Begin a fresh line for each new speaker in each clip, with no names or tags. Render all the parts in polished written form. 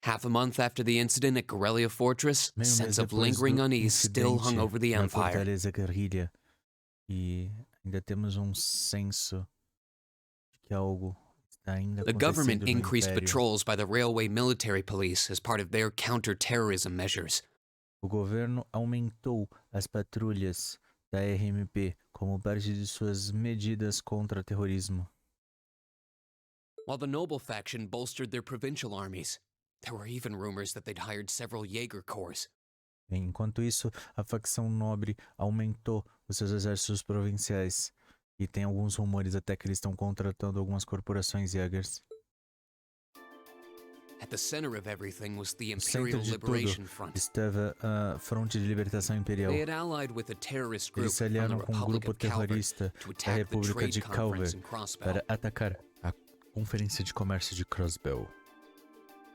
Half a month after the incident at Guerrilla Fortress, a
Meio mês
sense of
depois
lingering
do
unease still hung
incidente
over the
na
Empire.
Fortaleza Guerrilha, e ainda temos senso de que algo está ainda
The government
acontecendo no
increased
Império.
patrols by the Railway Military Police as part of their counter-terrorism measures.
O governo aumentou as patrulhas da RMP como parte de suas medidas contra terrorismo.
While the noble faction bolstered their provincial armies, there were even rumors that they'd hired several Jaeger corps.
Enquanto isso, a facção nobre aumentou os seus exércitos provinciais. E tem alguns rumores até que eles estão contratando algumas corporações Jaegers.
At the center of everything was the
No
Imperial
centro de tudo
Liberation Front.
estava a Fronte de Libertação Imperial.
They had allied with a terrorist group
Eles se
from the
aliaram com um
Republic
grupo
of Calvert
terrorista
to
da
attack the
República de
trade conference
Calvert
in Crossbell.
para atacar a Conferência de Comércio de Crossbell.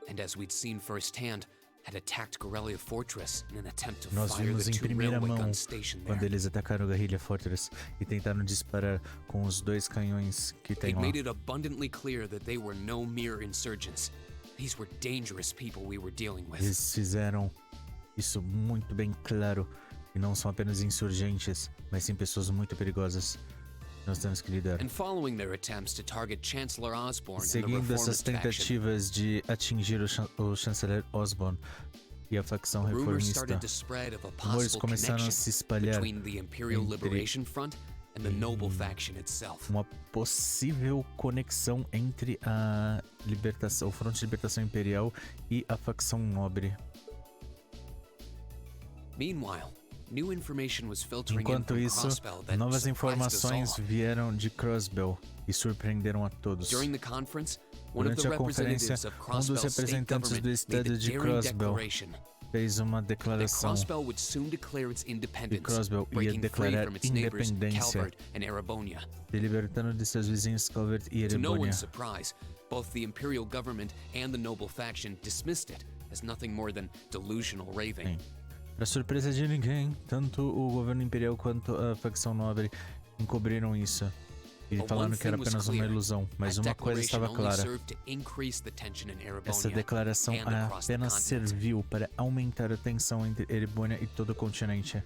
And as we'd seen firsthand, had attacked Guerrilla Fortress in an attempt to
Nós
fire
vimos
the
em
two
primeira
railway
mão
guns stationed
quando
there.
eles atacaram Guerrilla Fortress e tentaram disparar com os 2 canhões que tem
They'd
lá.
made it abundantly clear that they were no mere insurgents. These were dangerous people we were dealing with.
Eles fizeram isso muito bem claro, e não são apenas insurgentes, mas sim pessoas muito perigosas. Nós temos que lidar.
And following their attempts to target Chancellor Osborne and the
Seguindo essas
reformist faction,
tentativas de atingir o chanceler Osborne e a facção
rumors started
reformista,
to spread of a
rumores
possible
começaram a
connection
se espalhar
between the Imperial
entre
Liberation Front and the noble faction itself.
uma possível conexão entre a libertação, o Fronte de Libertação Imperial e a facção nobre.
Meanwhile, new information was filtering in
Enquanto
from
isso,
Crossbell that
novas
surprised us
informações
all.
vieram de Crossbell e surpreenderam a todos.
During the conference, one of
Durante
the
a conferência,
representatives of
dos
Crossbell's state
representantes do
government made
estado
the
de
daring
Crossbell
declaration
fez uma
that
declaração
Crossbell would soon declare its
que
independence,
Crossbell ia
breaking free
declarar
from its neighbors
independência,
Calvert and Erebonia.
se libertando de seus vizinhos Calvert e
To no
Erebonia.
one's surprise, both the Imperial government and the noble faction dismissed it as nothing more than delusional raving.
Para surpresa de ninguém, tanto o governo imperial quanto a facção nobre encobriram isso e
But
falaram
one
que era
thing was
apenas uma
clear.
ilusão, mas
That
uma coisa
declaration
estava
only
clara.
served to increase the tension in
Essa
Erebonia
declaração
and across the
apenas
continent.
serviu para aumentar a tensão entre Erebonia e todo o continente.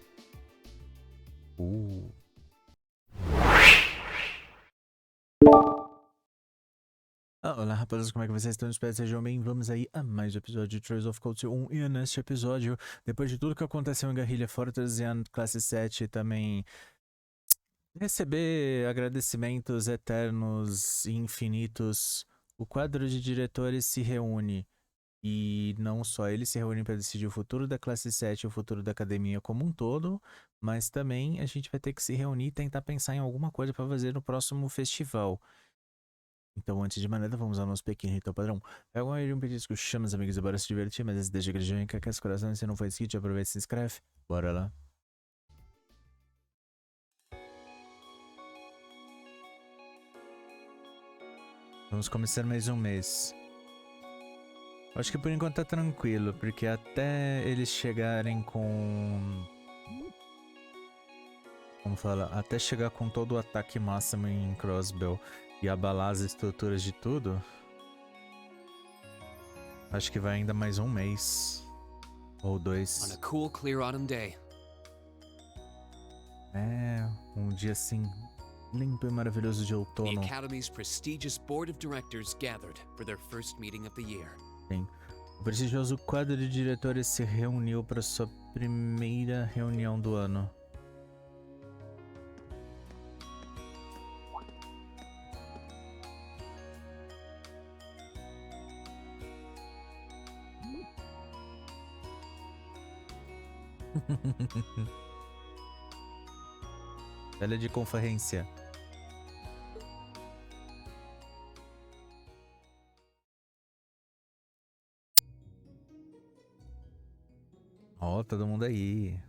Olá rapaziada, como é que vocês estão? Espero que sejam bem. Vamos aí a mais um episódio de Trails of Cold 1. E neste episódio, depois de tudo que aconteceu em Guerrilla Fortress e classe 7, também receber agradecimentos eternos e infinitos, o quadro de diretores se reúne. E não só eles se reúnem para decidir o futuro da classe 7 e o futuro da academia como um todo, mas também a gente vai ter que se reunir e tentar pensar em alguma coisa para fazer no próximo festival. Então, antes de mais nada, vamos ao nosso pequeno ritual padrão. Pega um petisco, chama os amigos e bora se divertir, mas esse deixa grande que aquece o coração. Se não for inscrito, aproveita e se inscreve. Bora lá. Vamos começar mais um mês. Acho que por enquanto tá tranquilo, porque até eles chegarem com... Como fala? Até chegar com todo o ataque máximo em Crossbell e abalar as estruturas de tudo, acho que vai ainda mais um mês. Ou 2.
On a cool, clear autumn day,
É, um dia assim, limpo e maravilhoso de
the
outono.
Academy's prestigious board of directors gathered for their first meeting of the year.
Sim. O prestigioso quadro de diretores se reuniu para sua primeira reunião do ano. Sala de conferência. Ó, todo mundo aí.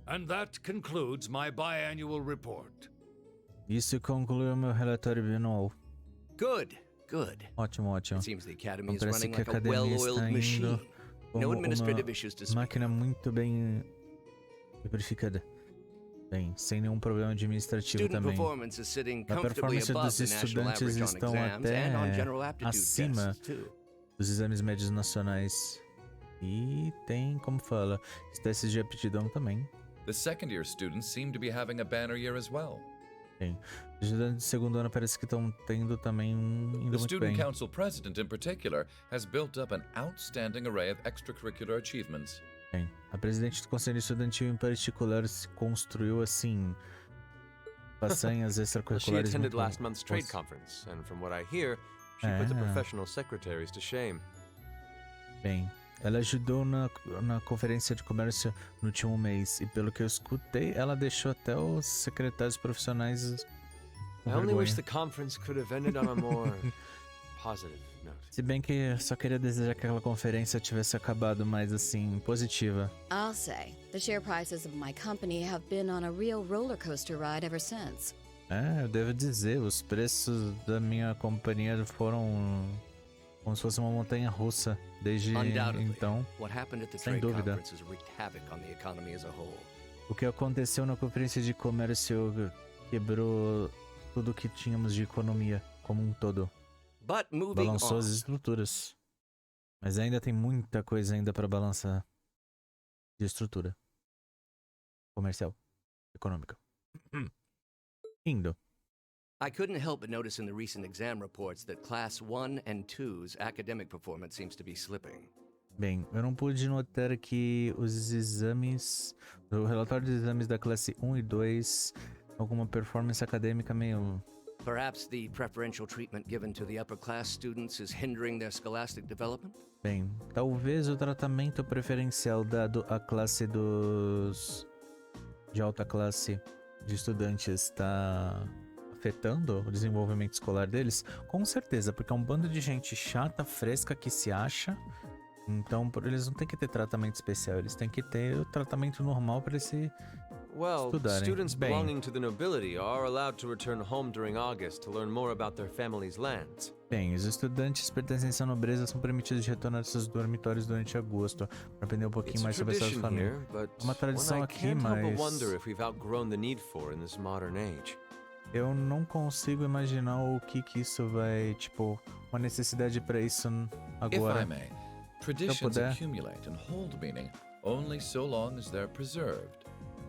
And that concludes my biannual report.
Isso conclui o meu relatório bianual.
Good, good.
Ótimo, ótimo.
It seems the academy is
Parece
running
que a
like a
academia
well-oiled
está indo
machine. No
como
administrative issues to
uma
speak
máquina
of.
muito bem lubrificada. Bem, sem nenhum problema administrativo
Student
também.
performance is sitting
A
comfortably
performance
above
dos
the national
estudantes
average on
estão
exams
até
and on general aptitude
acima
tests too.
os exames médios nacionais. E tem, como fala, os testes de aptidão também.
The second year students seem to be having a banner year as well.
Tem. Os estudantes de segundo ano parece que estão tendo também indo
The
muito
student
bem.
council president in particular has built up an outstanding array of extracurricular achievements.
Bem, a presidente do conselho estudantil em particular se construiu assim façanhas
Well, she
extracurriculares
attended
muito
last month's trade
bons.
conference, and from what I hear, she put the
Ah.
professional secretaries to shame.
Bem, ela ajudou na conferência de comércio no último mês e pelo que eu escutei, ela deixou até os secretários profissionais com
I only wish
vergonha.
the conference could have ended on a more positive note.
Se bem que eu só queria desejar que aquela conferência tivesse acabado mais assim, positiva.
I'll say, the share prices of my company have been on a real roller coaster ride ever since.
Eu devo dizer, os preços da minha companhia foram como se fosse uma montanha russa desde
Undoubtedly,
então.
what happened at the
Sem
trade
dúvida.
conference has wreaked havoc on the economy as a whole.
O que aconteceu na conferência de comércio quebrou tudo que tínhamos de economia como um todo.
But moving
Balançou
on,
as estruturas. Mas ainda tem muita coisa ainda para balançar de estrutura comercial, econômica. Indo.
I couldn't help but notice in the recent exam reports that Class 1 and 2's academic performance seems to be slipping.
Bem, eu não pude notar que os exames, o relatório dos exames da classe 1 e 2, alguma performance acadêmica meio.
Perhaps the preferential treatment given to the upper class students is hindering their scholastic development?
Bem, talvez o tratamento preferencial dado à classe dos de alta classe de estudantes está afetando o desenvolvimento escolar deles, com certeza, porque é um bando de gente chata, fresca que se acha. Então, eles não têm que ter tratamento especial, eles têm que ter o tratamento normal para esse.
Well,
Estudarem.
students
Bem.
belonging to the nobility are allowed to return home during August to learn more about their family's lands.
Bem, os estudantes pertencentes à nobreza são permitidos de retornar aos seus dormitórios durante agosto para aprender um pouquinho
It's a
mais sobre suas
tradition
famílias.
here, but
Uma tradição
one I
aqui,
can't help but
mas
wonder if we've outgrown the need for in this modern age.
eu não consigo imaginar o que isso vai, tipo, uma necessidade para isso
If I
agora.
may, traditions
puder.
accumulate and hold meaning only so long as they're preserved.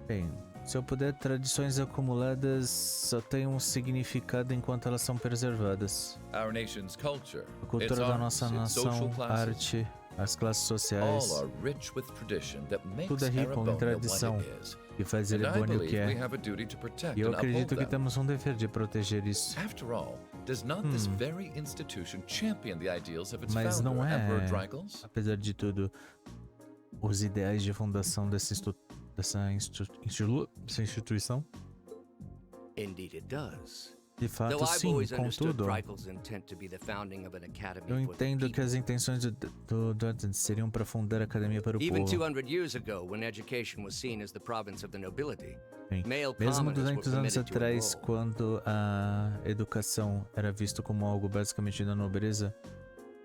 Bem, se eu puder, tradições acumuladas só têm um significado enquanto elas são preservadas.
Our nation's culture,
A
its
cultura da
arts,
nossa
its
nação,
social classes,
arte, as classes sociais,
all are rich with tradition that makes
tudo é rico em
Arabonia what
tradição
it is.
que faz
And
ele
I
bom o
believe
que
we
é.
have a duty to protect
E eu
and uphold
acredito que
them.
temos um dever de proteger isso.
After all, does not this very institution champion the ideals of its
Mas não
founder, Emperor
é,
Drygals?
apesar de tudo, os ideais de fundação dessa instituição?
Indeed it does.
De fato,
Though I've
sim,
always understood
contudo,
Drygal's intent to be the founding of an academy
eu
for the
entendo que
people.
as intenções do Dutton seriam para fundar a academia para o
Even
povo.
200 years ago, when education was seen as the province of the nobility,
Bem,
male
mesmo
commoners were
200 anos
permitted to
atrás,
enroll.
quando a educação era vista como algo basicamente da nobreza,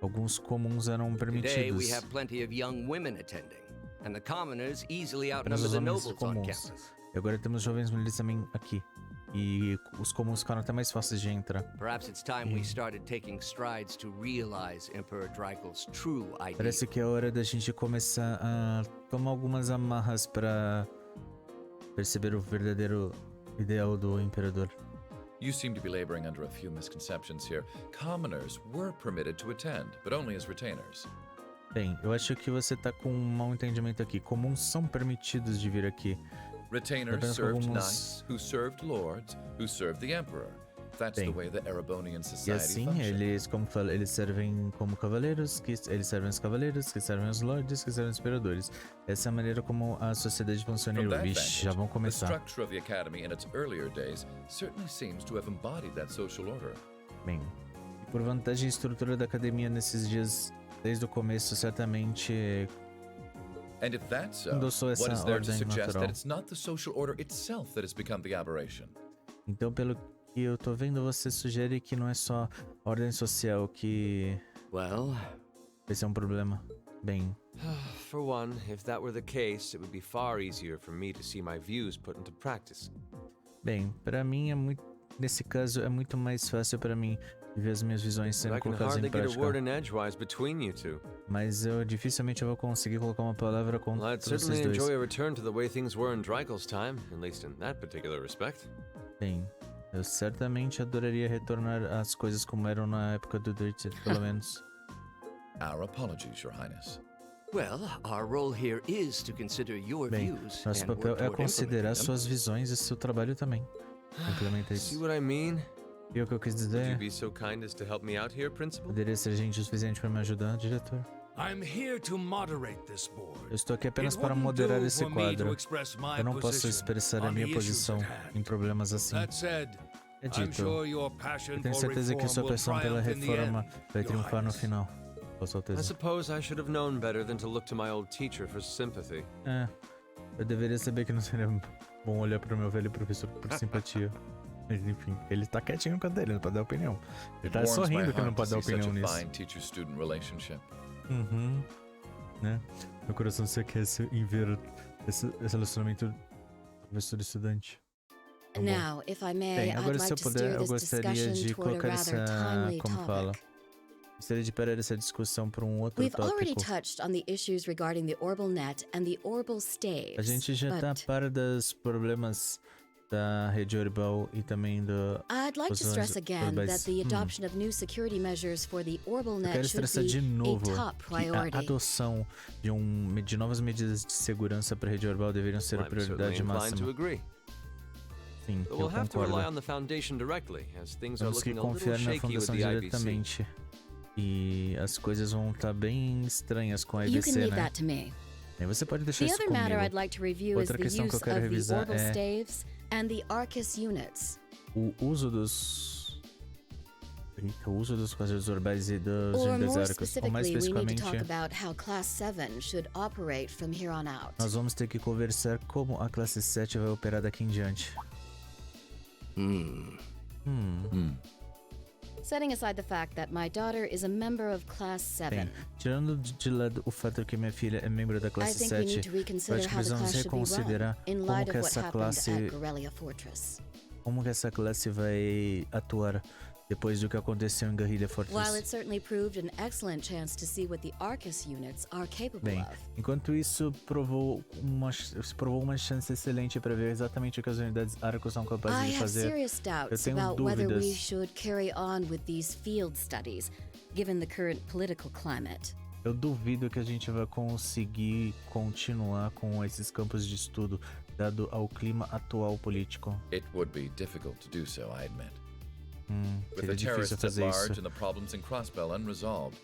alguns comuns eram
Today,
permitidos.
we have plenty of young women attending, and the commoners easily
Apenas
outnumber
os
the
homens
nobles on
comuns.
campus.
E agora temos jovens mulheres também aqui. E os comuns ficaram até mais fáceis de entrar.
Perhaps it's time we started taking strides to realize Emperor Drygal's true ideal.
Parece que é hora da gente começar a tomar algumas amarras para perceber o verdadeiro ideal do imperador.
You seem to be laboring under a few misconceptions here. Commoners were permitted to attend, but only as retainers.
Bem, eu acho que você tá com um mau entendimento aqui. Comuns são permitidos de vir aqui.
Retainers
Apenas
served
alguns-
knights, who served lords, who served the emperor. That's the
Bem,
way the Arabonian
E
society
assim,
functions.
eles, como fala, eles servem como cavaleiros, eles servem os cavaleiros, que servem os lords, que servem os imperadores. Essa é a maneira como a sociedade funciona.
From that
Vixe, já
vantage,
vão
the
começar.
structure of the academy in its earlier days certainly seems to have embodied that social order.
Bem, e por vantagem, a estrutura da academia nesses dias, desde o começo, certamente
And if that's so,
endossou
what
essa
is there to
ordem
suggest
natural.
that it's not the social order itself that has become the aberration?
Então, pelo que eu tô vendo, você sugere que não é só a ordem social que
Well,
esse é um problema. Bem,
For one, if that were the case, it would be far easier for me to see my views put into practice.
bem, para mim é muito, nesse caso é muito mais fácil para mim e ver as minhas visões
But
sendo
I can
colocadas em
hardly get a word
prática.
in edgewise between you two.
Mas eu dificilmente vou conseguir colocar uma palavra contra
Well, I'd
vocês
certainly
dois.
enjoy a return to the way things were in Dreikel's time, at least in that particular respect.
Bem, eu certamente adoraria retornar às coisas como eram na época do Dritz, pelo menos.
Our apologies, Your Highness.
Well, our role here is to consider your
Bem,
views
nosso
and
papel
work
é
toward
considerar
implementing them.
suas visões e seu trabalho também. Implementa
See
isso.
what I mean?
E o que eu quis
Would you
dizer?
be so kind as to help me out here, Principal?
Poderia ser gente o suficiente para me ajudar, diretor?
I'm here to moderate this board.
Eu estou aqui apenas
It
para
wouldn't
moderar
do
esse
for me to
quadro.
express my
Eu não posso
position
expressar a
on
minha
the issues
posição
at hand.
em problemas assim.
That said,
É
I'm
dito,
sure your passion
eu tenho
for
certeza que
reform
sua
will
paixão pela
triumph in the
reforma
end,
vai
Your
triunfar no
Highness.
final. Com
I
certeza.
suppose I should have known better than to look to my old teacher for sympathy.
É, eu deveria saber que não seria bom olhar para o meu velho professor por simpatia. Mas enfim, ele tá quietinho no canto dele, não pode dar opinião. Ele
It
tá
warms my
sorrindo que não
heart to
pode dar
see such
opinião
a
nisso.
fine teacher-student relationship.
Uhum. Né? Meu coração se aquece em ver esse relacionamento professor-estudante. Tá bom.
Now, if I may,
Bem,
I'd
agora se
like
eu
to
puder,
steer
eu
this
gostaria
discussion
de
toward a
colocar
rather
essa,
timely
como fala,
topic.
gostaria de parar essa discussão para um outro
We've already
tópico.
touched on the issues regarding the orbital net and the orbital staves.
A gente já tá
but
para dos problemas da rede orbal e também do...
I'd like to
os
stress
órgãos
again that
orbais.
the adoption of new security measures for the orbital
Eu
net
quero
should
estressar de
be
novo
a top
que a
priority.
adoção de novas medidas de segurança para a rede orbal deveriam ser a
I'm certainly
prioridade
inclined to
máxima.
agree.
Sim,
But
eu
we'll have to rely
concordo.
on the Foundation directly, as things are
Temos que
looking a little
confiar na
shaky with
fundação
the IBC.
diretamente. E as coisas vão estar bem estranhas com a
You can
IBC,
leave
né?
that to me.
E você pode deixar
The
isso
other matter I'd
comigo.
like to review is
Outra
the
questão que
use
eu quero
of the
revisar
orbital
é
staves and the Arcus units.
o uso dos... Eita, o uso dos quadros orbais e dos
Or
unidades
more
áricas. Ou mais
specifically, we need to
especificamente,
talk about how Class 7 should operate from here on out.
nós vamos ter que conversar como a classe 7 vai operar daqui em diante.
Setting aside the fact that my daughter is a member of Class 7,
Bem, tirando de lado o fato que minha filha é membro da
I
classe
think we need
7,
to
eu
reconsider
acho que
how the
precisamos
class should be run
reconsiderar
in
como
light
que
of what
essa
happened
classe
at Guerrilla Fortress.
como que essa classe vai atuar depois do que aconteceu em Guerrilla
While
Fortress.
it certainly proved an excellent chance to see what the Arcus units are capable
Bem,
of,
enquanto isso se provou uma chance excelente para ver exatamente o que as unidades Arcos são capazes
I
de
have
fazer.
serious doubts
tenho
about whether we
dúvidas.
should carry on with these field studies, given the current political climate.
Eu duvido que a gente vai conseguir continuar com esses campos de estudo, dado ao clima atual político.
It would be difficult to do so, I admit. With
Seria
the
difícil
terrorists at
fazer
large
isso.
and the problems in Crossbell unresolved,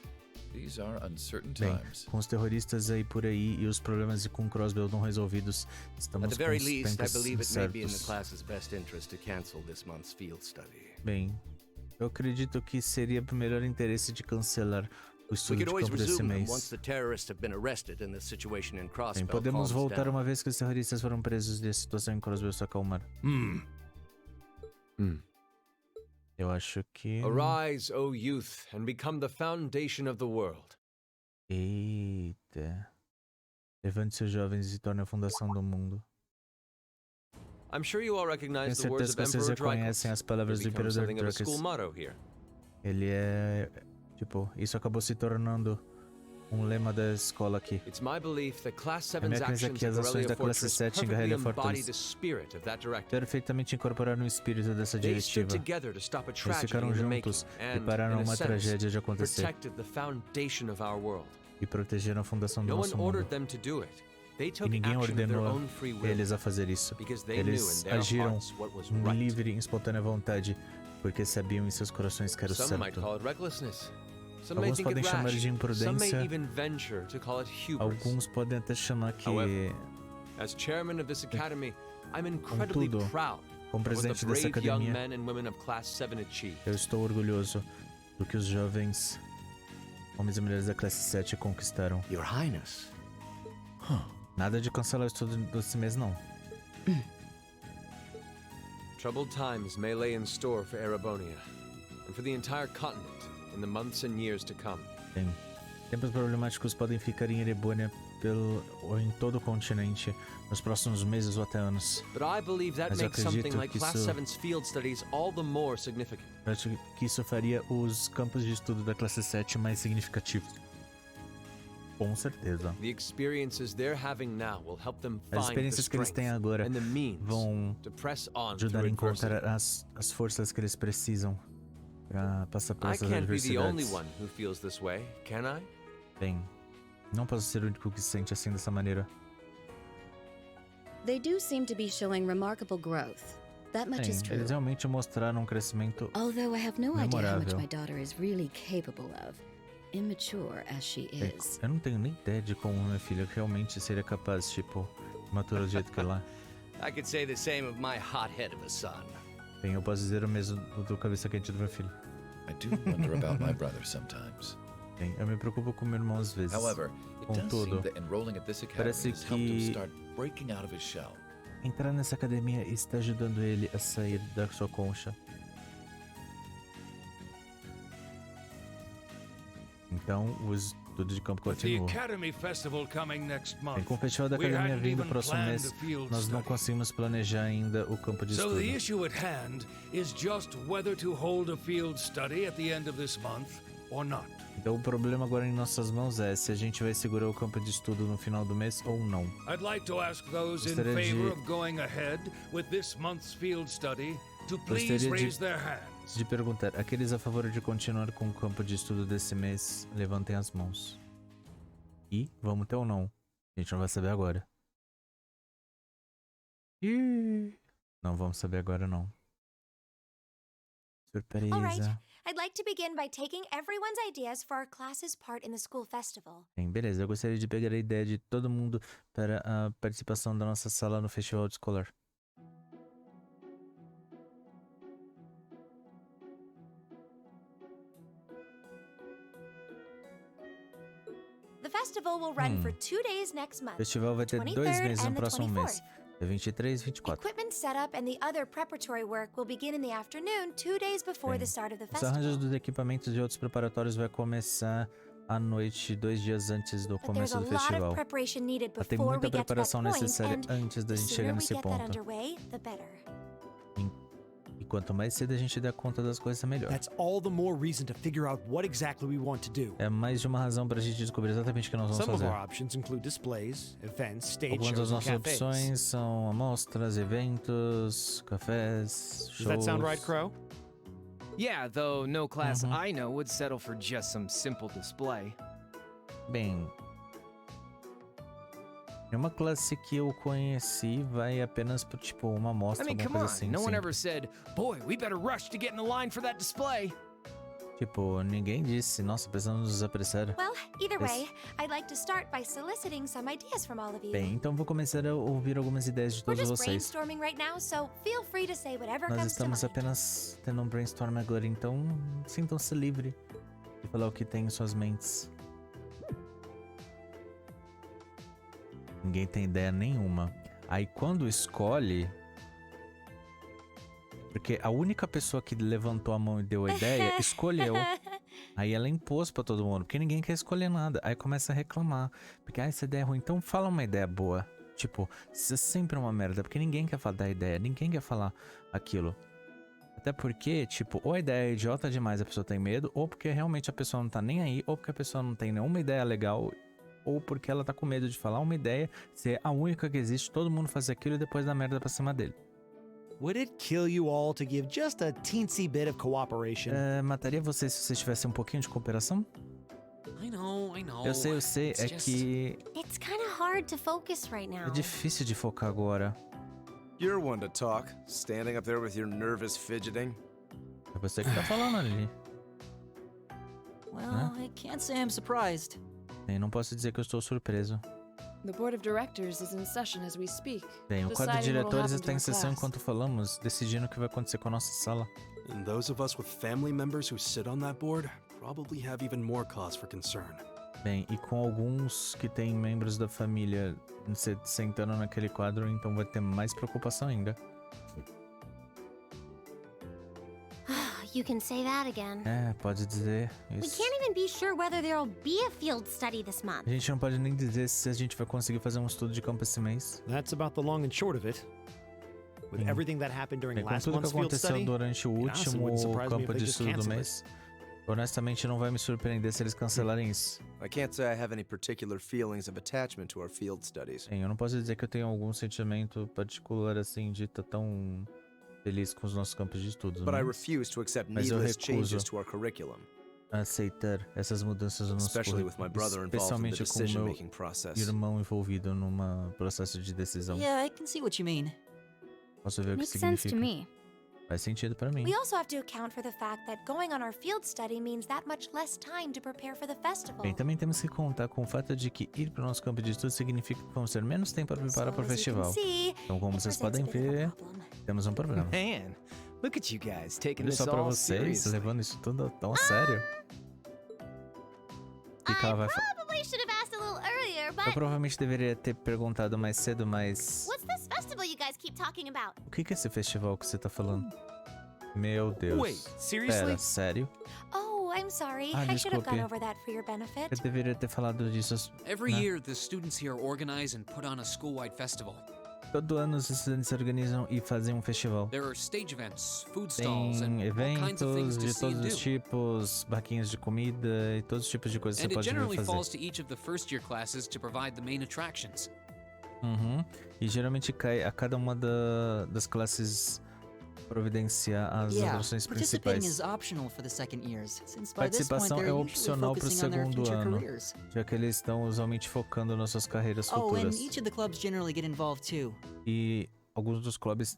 these are uncertain
Bem,
times.
com os terroristas aí por aí e os problemas com Crossbell não resolvidos,
At
estamos
the
com
very
os
least, I
tempos
believe it may be in the
incertos.
class's best interest to cancel this month's field study.
Bem, eu acredito que seria pro melhor interesse de cancelar o
We
estudo
could
de
always
campo desse
resume them
mês.
once the terrorists have been arrested and the situation in
Bem,
Crossbell
podemos
calms
voltar
down.
uma vez que os terroristas foram presos e a situação em Crossbell se acalmar. Eu acho que...
Arise, O youth, and become the foundation of the world.
Eita. Levante seus jovens e torne a fundação do mundo.
I'm sure you all
Tenho
recognize the words
certeza
of
que vocês
Emperor Dreikel.
reconhecem as palavras do
It becomes
Imperador
something of a school
Dracus.
motto here.
Ele é... Tipo, isso acabou se tornando um lema da escola aqui.
It's my belief that Class
É minha
7's
crença
actions
que
at
as ações
Guerrilla
da classe
Fortress
7 em
perfectly
Guerrilla
embody
Fortress
the spirit of that directive.
perfeitamente incorporaram o espírito dessa
They stood
diretiva.
together to stop a
Eles
tragedy
ficaram
in the making
juntos e
and,
pararam
in a
uma
sense,
tragédia de acontecer
protected the foundation of our world.
e protegeram a fundação do
No one
nosso mundo.
ordered them to do it. They
E
took
ninguém
action of their
ordenou
own free will
eles a fazer isso.
because they knew
Eles
in their
agiram
hearts what was
em
right.
livre e espontânea vontade porque sabiam em seus corações que era o
Some might
certo.
call it recklessness. Some may
Alguns
think
podem
it
chamar
rash.
de
Some may
imprudência.
even venture to call it hubris.
Alguns podem até chamar que,
However, As chairman of this academy, I'm incredibly
Contudo,
proud
como
of what the
presidente dessa
brave young
academia,
men and women of Class 7 achieved.
eu estou orgulhoso do que os jovens homens e mulheres da classe 7 conquistaram.
Your Highness.
Nada de cancelar o estudo desse mês, não.
Troubled times may lay in store for Erebonia, and for the entire continent in the months and years to come.
Bem, Tempos problemáticos podem ficar em Erebônia ou em todo o continente nos próximos meses ou até anos.
But I believe that
Mas eu
makes something
acredito
like
que
Class
isso-
7's field studies all the more significant.
Eu acho que isso faria os campos de estudo da classe 7 mais significativos. Com certeza.
The experiences they're having now will help them
As
find the
experiências que eles têm
strength
agora
and the means
vão
to press on
ajudar a
through
encontrar
adversity.
as forças que eles precisam para passar por
I
essas
can't be the only
adversidades.
one who feels this way, can I?
Bem, não posso ser o único que se sente assim dessa maneira.
They do seem to be showing remarkable growth. That much is
Bem,
true.
eles realmente mostraram um crescimento.
Although I have no idea how much
Memorável.
my daughter is really capable of, immature as she
Bem,
is.
eu não tenho nem ideia de como minha filha realmente seria capaz, tipo, matura do jeito que ela é.
I could say the same of my hothead of a son.
Bem, eu posso dizer o mesmo do cabeça quente do meu filho.
I do wonder about my brother sometimes.
Bem, eu me preocupo com meu irmão às vezes.
However, it does
Contudo,
seem that enrolling at this academy
parece
has helped him
que-
start breaking out of his shell.
Entrar nessa academia está ajudando ele a sair da sua concha. Então, o estudo de campo
With the
continua.
Academy Festival coming next
Bem,
month,
com o festival da
we
academia
hadn't
vindo
even
próximo
planned
mês,
a field
nós não
study.
conseguimos planejar ainda o campo de
So
estudo.
the issue at hand is just whether to hold a field study at the end of this month or not.
Então o problema agora em nossas mãos é se a gente vai segurar o campo de estudo no final do mês ou não.
I'd like to ask those in
Gostaria de-
favor of going ahead with this month's field study to please
Gostaria de-
raise their hands.
De perguntar, aqueles a favor de continuar com o campo de estudo desse mês, levantem as mãos. E vamos ter ou não? A gente não vai saber agora. Ih, não vamos saber agora não. Surpresa.
All right. I'd like to begin by taking everyone's ideas for our class's part in the school festival.
Bem, beleza, eu gostaria de pegar a ideia de todo mundo para a participação da nossa sala no festival escolar.
The festival will run for 2 days next
O
month.
festival vai ter 2
23rd
meses no
and the
próximo mês.
24th.
É 23 e 24.
Equipment setup and the other preparatory work will begin in the afternoon 2 days before
Bem,
the start of the
os arranjos
festival.
dos equipamentos e outros preparatórios vai começar à noite, 2 dias antes do
But there's
começo
a
do
lot of
festival.
preparation needed
Mas tem
before
muita
we get to that
preparação
point,
necessária
and
antes da
the
gente
sooner
chegar
we
nesse
get that
ponto.
underway, the better.
E quanto mais cedo a gente der conta das coisas, melhor.
That's all the more reason to figure out what exactly we want to do.
É mais de uma razão pra gente descobrir exatamente o que nós vamos
Some of
fazer.
our options include displays, events, stage
Algumas
shows,
das
and
nossas
cafes.
opções são amostras, eventos, cafés, shows.
Does that sound right, Crow?
Yeah, though no class I know would settle for just some simple display.
Bem, uma classe que eu conheci vai apenas por, tipo, uma
I
amostra,
mean,
alguma
come
coisa
on,
assim.
no one
sim.
ever said, boy, we better rush to get in the line for that display.
Tipo, ninguém disse, nossa, precisamos nos apressar.
Well, either
Yes.
way, I'd like to start by soliciting some ideas from all of you.
Bem, então vou começar a ouvir algumas ideias de
We're
todos
just
vocês.
brainstorming right now, so feel free to say whatever
Nós
comes to
estamos
mind.
apenas tendo um brainstorm agora, então sintam-se livre de falar o que tem em suas mentes. Ninguém tem ideia nenhuma. Aí quando escolhe... Porque a única pessoa que levantou a mão e deu a ideia, escolheu. Aí ela impôs pra todo mundo, porque ninguém quer escolher nada. Aí começa a reclamar. Porque, essa ideia é ruim. Então fala uma ideia boa. Tipo, isso é sempre uma merda, porque ninguém quer falar da ideia, ninguém quer falar aquilo. Até porque, tipo, ou a ideia é idiota demais, a pessoa tem medo, ou porque realmente a pessoa não tá nem aí, ou porque a pessoa não tem nenhuma ideia legal, ou porque ela tá com medo de falar uma ideia, ser a única que existe, todo mundo fazer aquilo e depois dar merda pra cima dele.
Would it kill you all to give just a teensy bit of cooperation?
Mataria vocês se vocês tivessem um pouquinho de cooperação?
I know.
Eu sei,
It's
é
just-
que
It's kind of hard to focus right now.
é difícil de focar agora.
You're one to talk, standing up there with your nervous fidgeting.
É você que tá falando ali.
Well, I can't say I'm surprised.
E não posso dizer que eu estou surpreso.
The board of directors is in session as we speak.
Bem, o quadro de
deciding what'll
diretores
happen
está
to
em
our
sessão
class.
enquanto falamos, decidindo o que vai acontecer com a nossa sala.
And those of us with family members who sit on that board probably have even more cause for concern.
Bem, e com alguns que têm membros da família sentando naquele quadro, então vai ter mais preocupação ainda.
You can say that again.
Pode dizer
We
isso.
can't even be sure whether there'll be a field study this month.
A gente não pode nem dizer se a gente vai conseguir fazer um estudo de campo esse mês.
That's about the long and short of it. With everything that happened during
Com
last
tudo que
month's field
aconteceu
study,
durante o último
wouldn't surprise me if
campo
they
de
just
estudo do
cancel it.
mês, honestamente não vai me surpreender se eles cancelarem isso.
I can't say I have any particular feelings of attachment to our field studies.
Sim, eu não posso dizer que eu tenho algum sentimento particular assim de estar tão feliz com os nossos campos de estudo.
But I refuse to accept needless changes to our curriculum.
Aceitar essas mudanças no nosso
Especially with my
currículo,
brother involved in the
especialmente com o
decision-making
meu
process.
irmão envolvido num processo de decisão.
Yeah, I can see what you mean.
Posso ver o que
Makes sense
significa.
to me.
Faz sentido pra mim.
We also have to account for the fact that going on our field study means that much less time to prepare for the festival.
Bem, também temos que contar com o fato de que ir para o nosso campo de estudo significa que vamos ter menos tempo para preparar para o festival. Então, como vocês podem ver, temos um problema.
Man, look at you guys taking
Olha
this
só pra
all
vocês,
seriously.
levando isso tudo tão a sério. O que ela vai falar?
Probably should have asked a little earlier,
Eu
but
provavelmente deveria ter perguntado mais cedo, mas...
what's this festival you guys keep talking about?
O que é esse festival que você tá falando? Meu Deus.
Wait, seriously?
Pera, sério?
Oh, I'm sorry.
Ah,
I should have gone
desculpe.
over that for your benefit.
Eu deveria ter falado disso.
Every
né?
year, the students here organize and put on a school-wide festival.
Todo ano os estudantes se organizam e fazem um festival.
There are stage events, food stalls,
Tem
and all kinds of things
eventos
to
de
see and
todos os
do.
tipos, barquinhas de comida e todos os tipos de coisas que
And
você
it
pode vir
generally falls
fazer.
to each of the first-year classes to provide the main attractions.
E geralmente cai a cada uma das classes providenciar as
Yeah,
atrações
participating
principais.
is optional for the second years, since by this point
Participação
they're
é
usually
opcional para o
focusing on their
segundo
future
ano,
careers.
já que eles estão usualmente focando nas suas carreiras
Oh, and
futuras.
each of the clubs generally get involved too.
E alguns dos clubes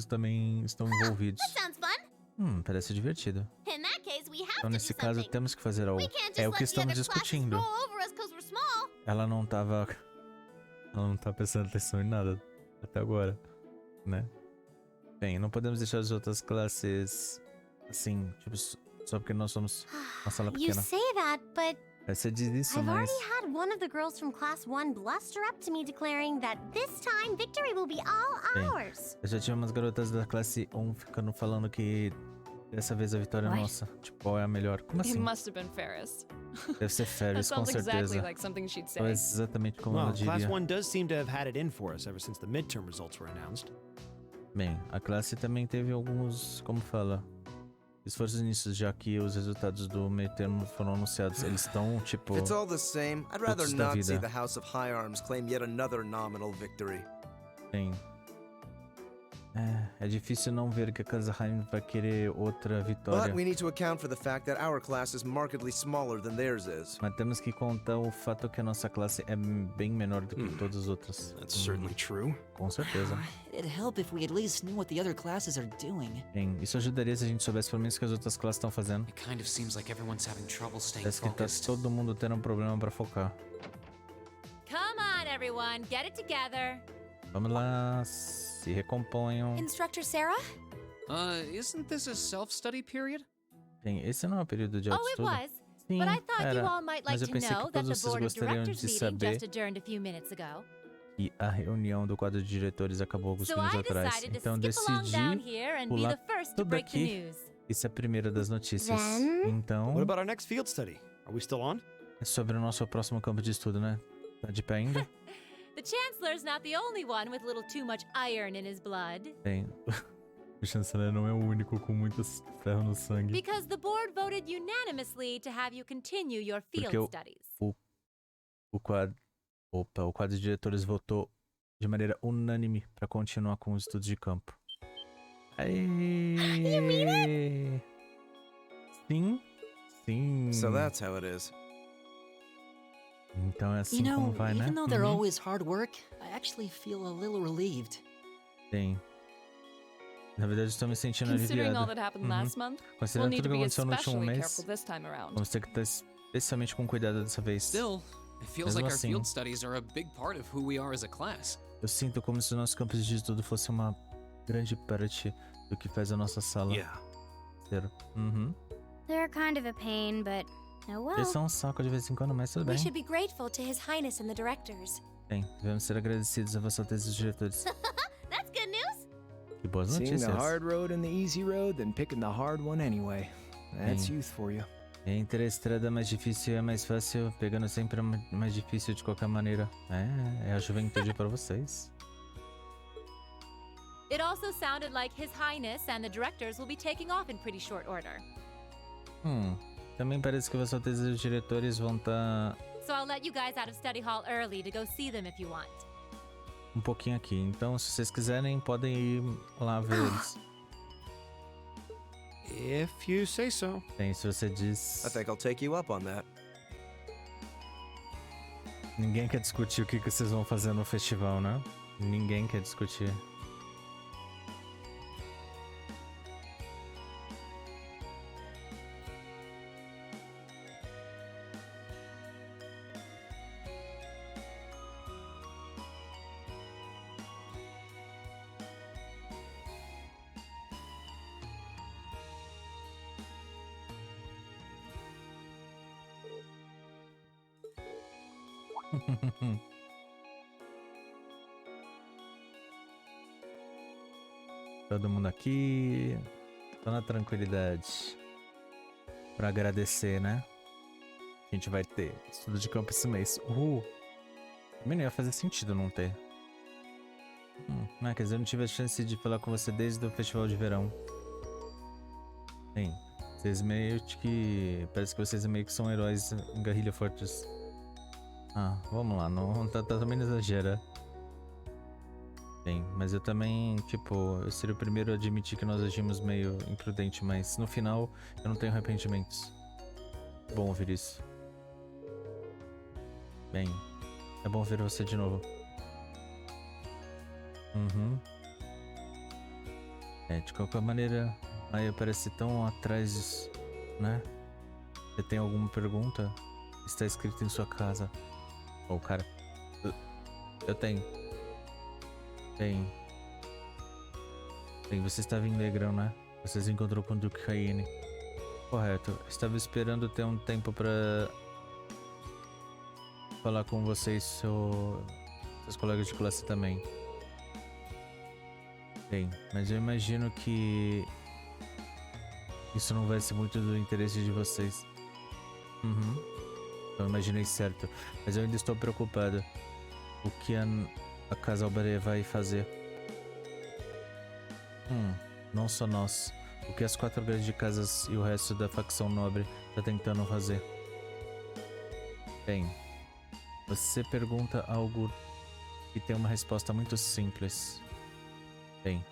também estão envolvidos.
Sounds fun.
Parece divertido.
In that case, we have
Então
to
nesse
do
caso
something.
temos que fazer algo.
We can't just
É o
let
que
the
estamos
other classes
discutindo.
roll over us 'cause we're small.
Ela não tá prestando atenção em nada até agora, né? Bem, não podemos deixar as outras classes assim, tipo, só porque nós somos uma sala
You
pequena.
say that, but
Você diz isso,
I've
mas
already had one of the girls from class 1 bluster up to me declaring that this time victory will be all
Bem,
ours.
eu já tive umas garotas da classe 1 ficando falando que dessa vez a vitória é
What?
nossa. Tipo, qual é a melhor? Como
It
assim?
must have been Ferris.
Deve ser
That
Ferris, com
sounds exactly
certeza.
like something she'd say.
Mas exatamente como
Well,
ela
Class
diria.
1 does seem to have had it in for us ever since the midterm results were announced.
Bem, a classe também teve alguns, como fala, esforços nisso, já que os resultados do meio termo foram anunciados. Eles estão, tipo,
If it's all the same, I'd rather
putos da
not see
vida.
the House of High Arms claim yet another nominal victory.
Bem, é difícil não ver que a Casa Heim vai querer outra vitória.
But we need to account for the fact that our class is markedly smaller than theirs is.
Mas temos que contar o fato que a nossa classe é bem menor do que todas as outras.
That's certainly true.
Com certeza.
It'd help if we at least knew what the other classes are doing.
Bem, isso ajudaria se a gente soubesse pelo menos o que as outras classes estão fazendo.
It kind of seems like everyone's having trouble staying
Parece que tá
focused.
todo mundo tendo um problema pra focar.
Come on, everyone, get it together.
Vamos lá, se recomponham.
Instructor Sarah?
Isn't this a self-study period?
Bem, esse não é o período de
Oh, it
autoestudo.
was.
Sim,
But I thought you
era.
all might
Mas
like
eu
to
pensei
know
que
that
todos
the
vocês
Board of
gostariam
Directors
de
meeting
saber
just adjourned a few minutes ago.
que a reunião do quadro de diretores acabou alguns
So
minutos
I
atrás.
decided to
Então
skip along down
decidi
here and be
pular
the first to
tudo
break the
aqui.
news.
Isso é a primeira das notícias.
Then?
Então,
What about our next field study? Are we still on?
é sobre o nosso próximo campo de estudo, né? Tá de pé ainda?
The Chancellor's not the only one with a little too much iron in his blood.
Bem, o chanceler não é o único com muito ferro no sangue.
Because the board voted unanimously to have you continue your field
Porque
studies.
o quadro de diretores votou de maneira unânime para continuar com os estudos de campo.
You mean
Aê! Sim, sim.
So that's how it is.
Então é assim
You know,
como vai, né?
even though they're always hard work, I actually feel a little relieved.
Sim. Na verdade, estou me sentindo
Considering all
aliviado.
that happened last month, we'll
Considerando
need
tudo
to
que
be
aconteceu no último
especially
mês,
careful this time around.
vamos ter que estar especialmente com cuidado dessa vez.
Still, it feels
Mesmo
like our
assim,
field studies are a big part of who we are as a class.
eu sinto como se os nossos campos de estudo fossem uma grande parte do que faz a nossa sala ser.
They're kind of a pain, but oh well.
Eles são um saco de vez em quando, mas tudo
We
bem.
should be grateful to His Highness and the directors.
Bem, devemos ser agradecidos a Vossa Alteza e os diretores.
That's good news.
Que boas
Seeing
notícias.
the hard road and the easy road, then picking the hard one anyway. That's youth for you.
Entre a estrada mais difícil e a mais fácil, pegando sempre a mais difícil de qualquer maneira. É a juventude pra vocês.
It also sounded like His Highness and the directors will be taking off in pretty short order.
Também parece que Vossa Alteza e os diretores vão estar
So I'll let you guys out of study hall early to go see them if you want.
um pouquinho aqui. Então, se vocês quiserem, podem ir lá ver eles.
If you say so.
Bem, se você diz...
I think I'll take you up on that.
Ninguém quer discutir o que vocês vão fazer no festival, né? Ninguém quer discutir. Todo mundo aqui, tô na tranquilidade. Pra agradecer, né? A gente vai ter estudo de campo esse mês. Também não ia fazer sentido não ter. Quer dizer, eu não tive a chance de falar com você desde o festival de verão. Bem, vocês meio que... Parece que vocês meio que são heróis em Guerrilla Fortress. Vamos lá, não também não exagera. Bem, mas eu também, eu seria o primeiro a admitir que nós agimos meio imprudente, mas no final eu não tenho arrependimentos. Bom ouvir isso. Bem, é bom ver você de novo. De qualquer maneira, aí parece tão atrás disso, né? Você tem alguma pergunta? Está escrito em sua casa. Cara, eu tenho. Bem, você estava em Legrão, né? Você se encontrou com o Duque Caine. Correto. Estava esperando ter um tempo pra falar com vocês, seus colegas de classe também. Bem, mas eu imagino que isso não vai ser muito do interesse de vocês. Eu imaginei certo, mas eu ainda estou preocupado. O que a Casa Albaré vai fazer? Não só nós. O que as 4 grandes casas e o resto da facção nobre tá tentando fazer? Bem, você pergunta algo que tem uma resposta muito simples. Bem,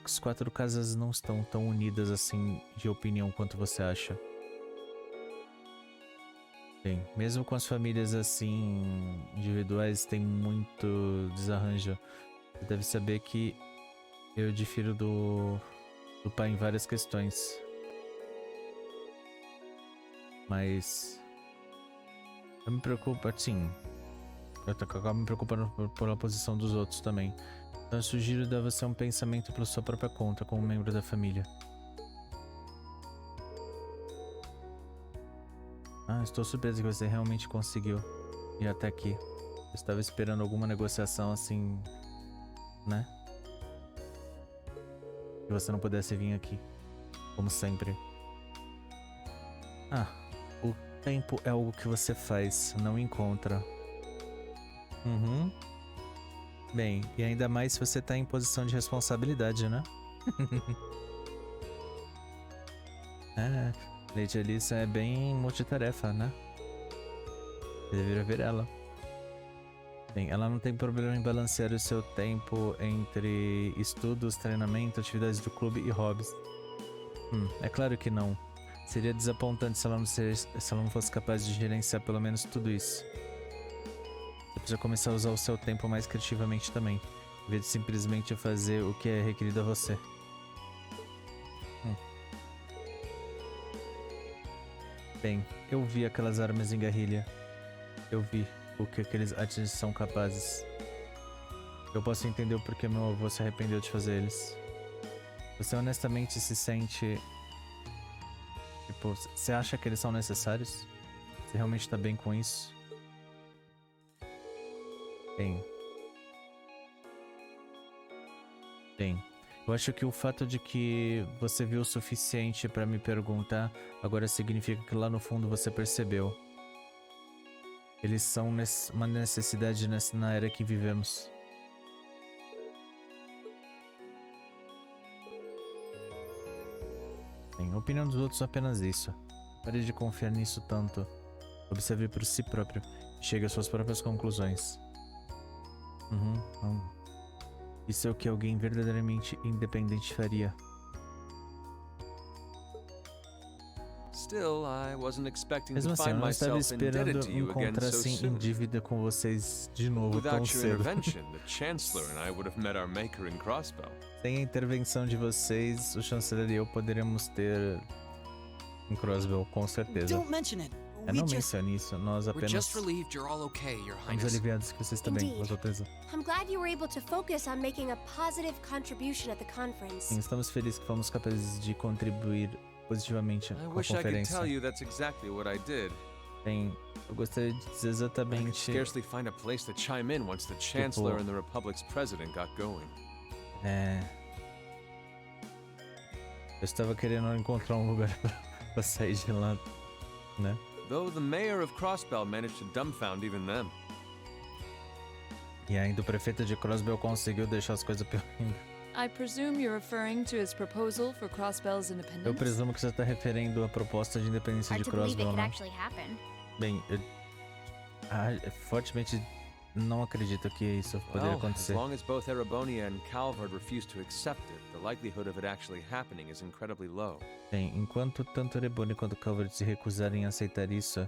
as 4 casas não estão tão unidas assim de opinião quanto você acha. Bem, mesmo com as famílias assim individuais tem muito desarranjo. Você deve saber que eu difiro do pai em várias questões. Mas eu me preocupo, assim, eu acabo me preocupando pela posição dos outros também. Então eu sugiro dar você um pensamento pela sua própria conta como membro da família. Estou surpreso que você realmente conseguiu ir até aqui. Eu estava esperando alguma negociação assim, né? Que você não pudesse vir aqui, como sempre. O tempo é algo que você faz, não encontra. Bem, e ainda mais se você tá em posição de responsabilidade, né? Lady Alissa é bem multitarefa, né? Você deveria ver ela. Bem, ela não tem problema em balancear o seu tempo entre estudos, treinamento, atividades do clube e hobbies. É claro que não. Seria desapontante se ela não fosse capaz de gerenciar pelo menos tudo isso. Você precisa começar a usar o seu tempo mais criativamente também, em vez de simplesmente fazer o que é requerido a você. Bem, eu vi aquelas armas em guerrilha. Eu vi o que aqueles artes são capazes. Eu posso entender o porquê meu avô se arrependeu de fazer eles. Você honestamente se sente... você acha que eles são necessários? Você realmente tá bem com isso? Bem, Eu acho que o fato de que você viu o suficiente pra me perguntar agora significa que lá no fundo você percebeu. Eles são uma necessidade na era que vivemos. Bem, a opinião dos outros é apenas isso. Pare de confiar nisso tanto. Observe por si próprio e chegue às suas próprias conclusões. Isso é o que alguém verdadeiramente independente faria.
Still, I wasn't expecting
Mesmo
to
assim, eu
find
não estava
myself indebted
esperando
to you again
encontrar
so
assim em
soon.
dívida com vocês de novo tão
Without your
cedo.
intervention, the Chancellor and I would have met our maker in Crossbell.
Sem a intervenção de vocês, o chanceler e eu poderíamos ter um Crossbell, com certeza.
Don't mention it.
Eu não mencione isso, nós
We're
apenas
just relieved you're all okay, Your
estamos
Highness.
aliviados que vocês também,
Indeed.
com certeza.
I'm glad you were able to focus on making a positive contribution at the conference.
Sim, estamos felizes que fomos capazes de contribuir positivamente
I
com a
wish I could
conferência.
tell you that's exactly what I did.
Bem, eu gostaria de dizer
I could
exatamente...
scarcely find a place to chime in once the Chancellor and the Republic's president got going.
Eu estava querendo encontrar um lugar pra sair de lá, né?
Though the mayor of Crossbell managed to dumbfound even them.
E ainda o prefeito de Crossbell conseguiu deixar as coisas pior ainda.
I presume you're referring to his proposal for Crossbell's independence?
Eu presumo que você está referindo à proposta de independência
Hard
de
to believe it
Crossbell,
could
né?
actually happen.
Bem, eu fortemente não acredito que isso poderia
Well, as
acontecer.
long as both Erebonia and Calvard refuse to accept it, the likelihood of it actually happening is incredibly low.
Bem, enquanto tanto Erebone quanto Calvert se recusarem a aceitar isso,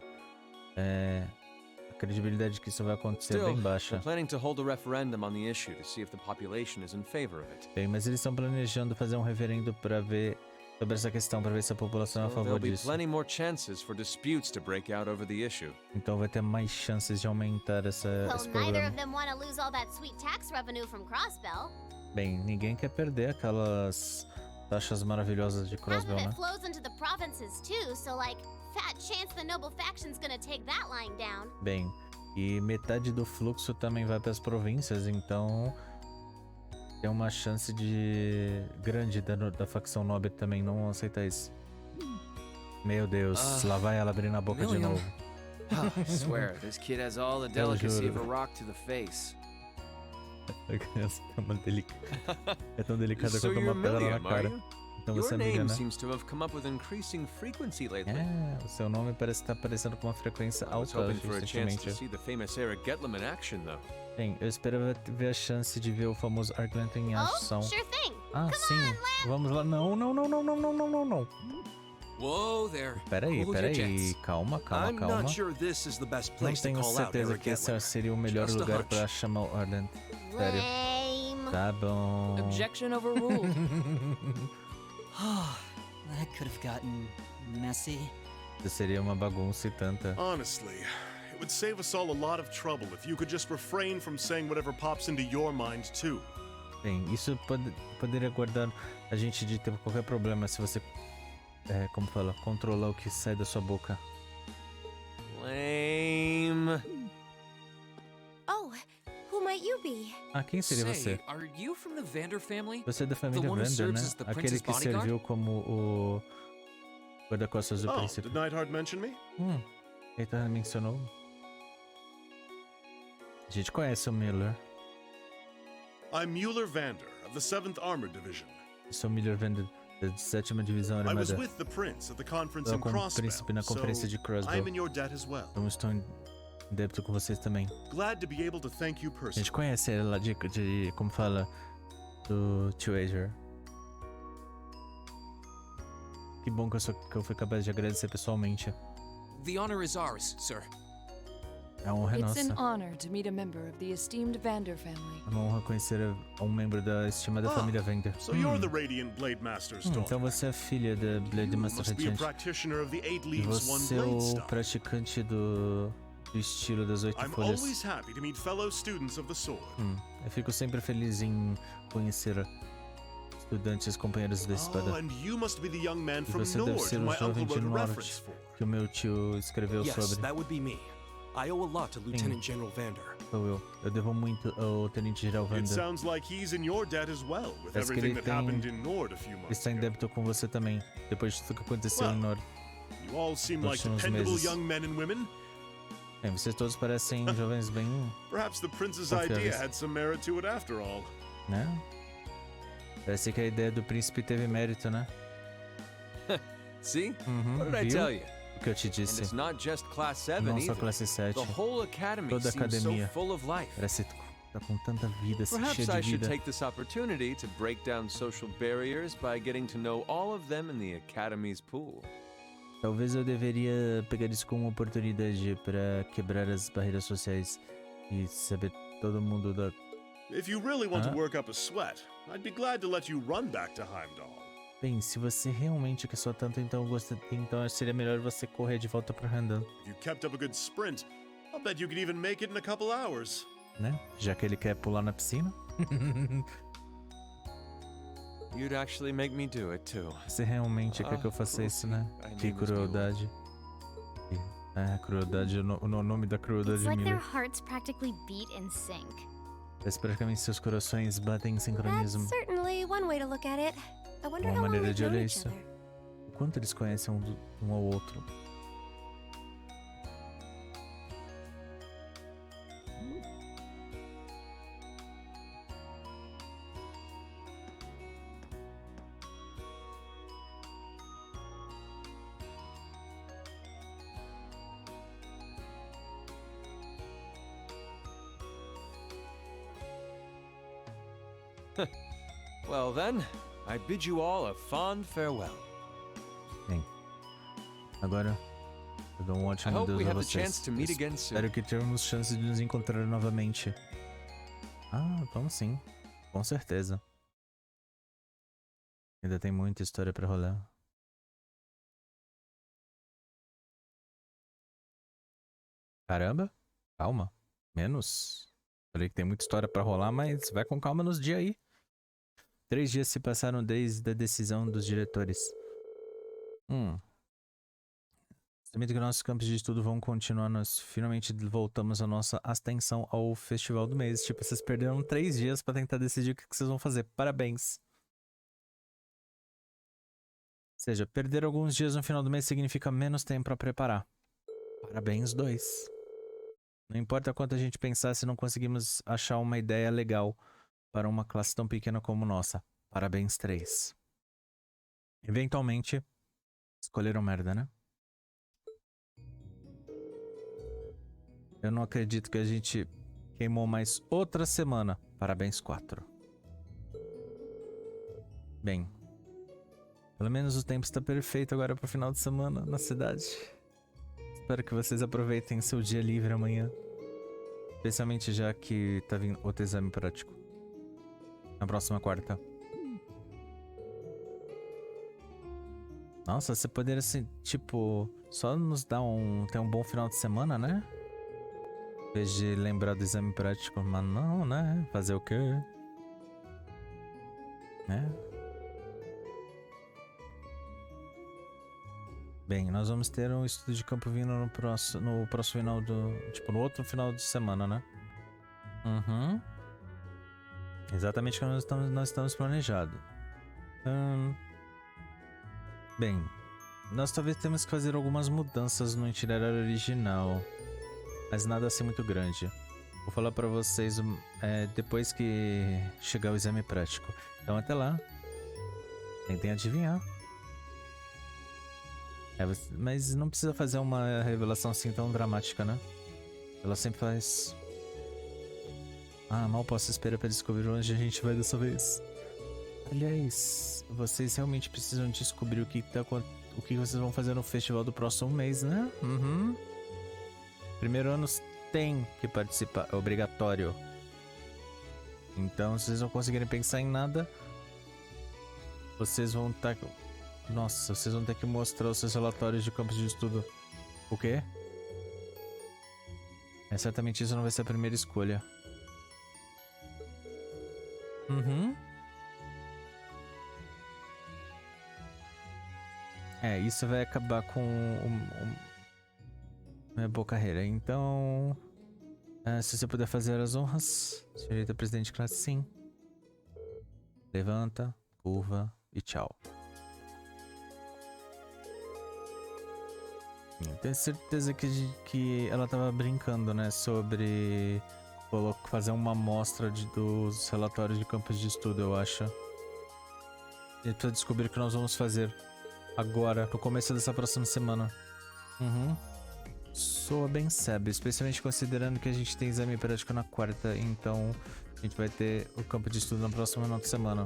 a credibilidade de que isso vai acontecer é
Still,
bem baixa.
we're planning to hold a referendum on the issue to see if the population is in favor of it.
Bem, mas eles estão planejando fazer um referendo para ver sobre essa questão, para ver se a população é a
So
favor
there'll be
disso.
plenty more chances for disputes to break out over the issue.
Então vai ter mais chances de aumentar esse
Well, neither
problema.
of them want to lose all that sweet tax revenue from Crossbell.
Bem, ninguém quer perder aquelas taxas maravilhosas de
Half
Crossbell,
of
né?
it flows into the provinces too, so like, fat chance the noble faction's gonna take that line down.
Bem, e metade do fluxo também vai para as províncias, então tem uma chance de grande da facção nobre também não aceitar isso. Meu Deus, lá vai ela abrir na boca de
William.
novo.
I swear, this kid has all the
Eu
delicacy of a
juro.
rock to the face.
A criança é tão delicada
So
quanto
you're
uma pedra na
William, are
cara.
you?
Então você
Your
é amiga,
name
né?
seems to have come up with increasing frequency lately.
O seu nome parece estar aparecendo com uma frequência
I was
alta
hoping for a chance to
recentemente.
see the famous Eric Getlem in action, though.
Bem, eu esperava ver a chance de ver o famoso Arglant em ação.
Oh, sure thing.
Ah, sim. Vamos lá. Não.
Whoa there.
Peraí.
Hold your jets.
Calma.
I'm not sure this is the best
Não
place to
tenho
call out
certeza
Eric
que esse
Getlem.
seria o melhor
Just a
lugar
hunch.
pra chamar o Arglant. Sério.
Lame.
Tá bom.
Objection overruled.
That could have gotten messy.
Isso seria uma bagunça e tanta.
Honestly, it would save us all a lot of trouble if you could just refrain from saying whatever pops into your mind, too.
Bem, isso poderia guardar a gente de ter qualquer problema se você, como fala, controlar o que sai da sua boca.
Lame.
Oh, who might you be?
Ah, quem seria você?
Say, are you from the Vander family?
Você é da
The
família
one who
Vander, né?
serves as the
Aquele
prince's
que
bodyguard?
serviu como o guarda-costas do
Oh,
príncipe.
did Neidhart mention me?
Ele mencionou. A gente conhece o Miller.
I'm Mueller Vander, of the 7th Armored Division.
Eu sou o Miller Vander, da 7ª Divisão
I was
Armada.
with the Prince at the conference
Estava
in
com o
Crossbell,
príncipe na conferência de
so
Crossbell.
I'm in your debt as well.
Então estou em débito com vocês também.
Glad to be able to thank you
A
personally.
gente conhece ele lá de como fala, do Tio Ager. Que bom que eu fui capaz de agradecer pessoalmente.
The honor is ours, sir.
A honra é
It's
nossa.
an honor to meet a member of the esteemed Vander family.
É uma honra conhecer um membro da estimada família Vander.
So you're the Radiant Blade Master's daughter.
Então você é filha da Blade Master
Must be a
Radiante.
practitioner of the 8
E
leaves, one
você é
blade
o
style.
praticante do estilo das 8
I'm
folhas.
always happy to meet fellow students of the sword.
Eu fico sempre feliz em conhecer estudantes, companheiros da espada.
Oh, and you must be the young man
E
from
você deve
Nord
ser
who
o
my uncle
jovem de
wrote a
Norte
reference for.
que o meu tio escreveu
Yes,
sobre.
that would be me. I owe a lot to Lieutenant General Vander.
Sou eu. Eu devo muito ao Tenente Geral
It
Vander.
sounds like he's in your debt as well, with
Parece que
everything
ele
that happened in Nord a few
Ele
months
está em
ago.
débito com você também, depois de tudo que aconteceu em Nord.
You all seem
Nos
like
últimos
dependable
meses.
young men and women.
Bem, vocês todos parecem jovens bem,
Perhaps the prince's
Confiáveis.
idea had some merit to it after all.
né? Parece que a ideia do príncipe teve mérito, né?
See?
Uhum,
What did I
viu?
tell you?
O que eu te
And
disse.
it's not just class 7
Não só
either.
classe 7.
The whole academy
Toda a
seems so
academia.
full of life.
Parece que tá com tanta vida, assim,
Perhaps
cheia
I
de
should
vida.
take this opportunity to break down social barriers by getting to know all of them in the academy's pool.
Talvez eu deveria pegar isso como uma oportunidade para quebrar as barreiras sociais e saber todo mundo da...
If you really want to work up a sweat, I'd be glad to let you run back to Heimdall.
Bem, se você realmente quer só tanto, então seria melhor você correr de volta para Randall,
If you kept up a good sprint, I'll bet you could even make it in a couple hours.
né? Já que ele quer pular na piscina.
You'd actually make me do it too.
Você realmente quer que eu faça isso, né? Que crueldade. Crueldade, o nome da crueldade,
It's like their
Miller.
hearts practically beat in sync.
Parece praticamente seus corações batem em sincronismo.
That's certainly one way to look at it. I wonder
Uma
how long
maneira
they've
de
known
olhar
each
isso.
other.
O quanto eles conhecem um ao outro.
Well then, I bid you all a fond farewell.
Bem, agora eu dou um
I
ótimo
hope we
adeus a
have the
vocês.
chance to meet again soon.
Espero que tenhamos chance de nos encontrar novamente. Ah, vamos sim. Com certeza. Ainda tem muita história pra rolar. Caramba, calma. Menos. Falei que tem muita história pra rolar, mas vai com calma nos dias aí. 3 dias se passaram desde a decisão dos diretores. Sabendo que nossos campos de estudo vão continuar, nós finalmente voltamos a nossa atenção ao festival do mês. Tipo, vocês perderam 3 dias pra tentar decidir o que vocês vão fazer. Parabéns. Ou seja, perder alguns dias no final do mês significa menos tempo pra preparar. Parabéns, 2. Não importa quanto a gente pensar, se não conseguimos achar uma ideia legal para uma classe tão pequena como nossa. Parabéns, 3. Eventualmente, escolheram merda, né? Eu não acredito que a gente queimou mais outra semana. Parabéns, 4. Bem, pelo menos o tempo está perfeito agora para o final de semana na cidade. Espero que vocês aproveitem seu dia livre amanhã. Especialmente já que tá vindo outro exame prático. Na próxima quarta. Nossa, você poderia, assim, tipo, só nos dar ter um bom final de semana, né? Em vez de lembrar do exame prático. Mas não, né? Fazer o quê? Né? Bem, nós vamos ter um estudo de campo vindo no próximo final do... Tipo, no outro final de semana, né? Uhum. Exatamente o que nós estamos planejado. Bem, nós talvez temos que fazer algumas mudanças no itinerário original. Mas nada assim muito grande. Vou falar pra vocês depois que chegar o exame prático. Então até lá, tentem adivinhar. Mas não precisa fazer uma revelação assim tão dramática, né? Ela sempre faz... Ah, mal posso esperar pra descobrir onde a gente vai dessa vez. Aliás, vocês realmente precisam descobrir o que vocês vão fazer no festival do próximo mês, né? Uhum. Primeiro ano tem que participar, é obrigatório. Então, se vocês não conseguirem pensar em nada, vocês vão estar... Nossa, vocês vão ter que mostrar os seus relatórios de campos de estudo. O quê? Certamente isso não vai ser a primeira escolha. Uhum. Isso vai acabar com É boa carreira. Então, se você puder fazer as honras, senhorita presidente de classe, sim. Levanta, curva e tchau. Eu tenho certeza que ela tava brincando, né, sobre fazer uma amostra dos relatórios de campos de estudo, eu acho. A gente precisa descobrir o que nós vamos fazer agora, no começo dessa próxima semana. Soa bem sério, especialmente considerando que a gente tem exame prático na quarta, então a gente vai ter o campo de estudo na próxima semana.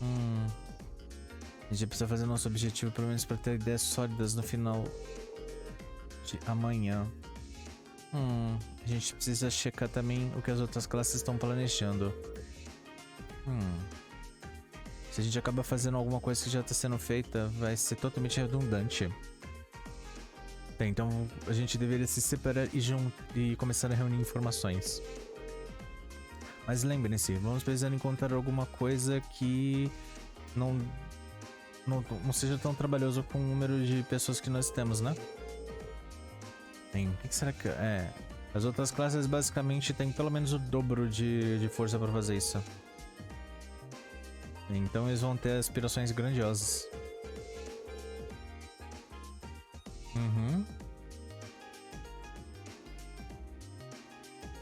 A gente precisa fazer nosso objetivo, pelo menos para ter ideias sólidas no final de amanhã. A gente precisa checar também o que as outras classes estão planejando. Se a gente acaba fazendo alguma coisa que já está sendo feita, vai ser totalmente redundante. Bem, então a gente deveria se separar e começar a reunir informações. Mas lembrem-se, vamos precisar encontrar alguma coisa que não seja tão trabalhoso com o número de pessoas que nós temos, né? Bem, o que será que é? As outras classes basicamente têm pelo menos o dobro de força para fazer isso. Então eles vão ter aspirações grandiosas.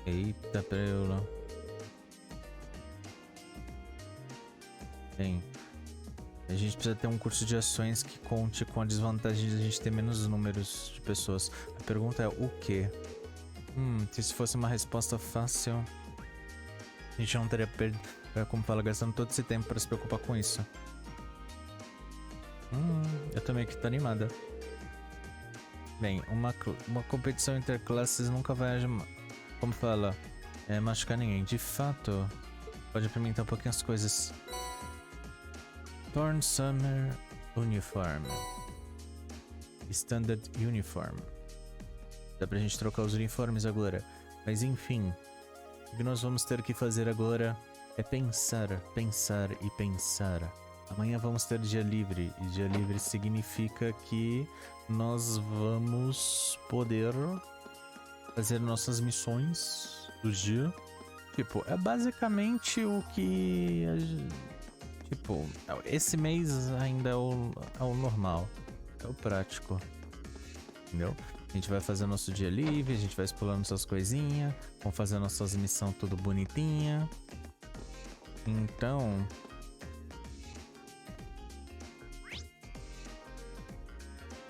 Eita, preula. Bem, a gente precisa ter um curso de ações que conte com a desvantagem de a gente ter menos números de pessoas. A pergunta é o quê? Se fosse uma resposta fácil, a gente não teria como fala, gastando todo esse tempo para se preocupar com isso. Eu tô meio que tô animada. Bem, uma competição interclasses nunca vai, como fala, machucar ninguém. De fato, pode implementar um pouquinho as coisas. Torn Summer Uniform. Standard Uniform. Dá pra gente trocar os uniformes agora. Mas enfim, o que nós vamos ter que fazer agora é pensar, pensar e pensar. Amanhã vamos ter dia livre. E dia livre significa que nós vamos poder fazer nossas missões do dia. Tipo, é basicamente o que... Tipo, esse mês ainda é o normal. É o prático. Entendeu? A gente vai fazer nosso dia livre, a gente vai explorando nossas coisinhas, vamos fazer nossas missões tudo bonitinha. Então...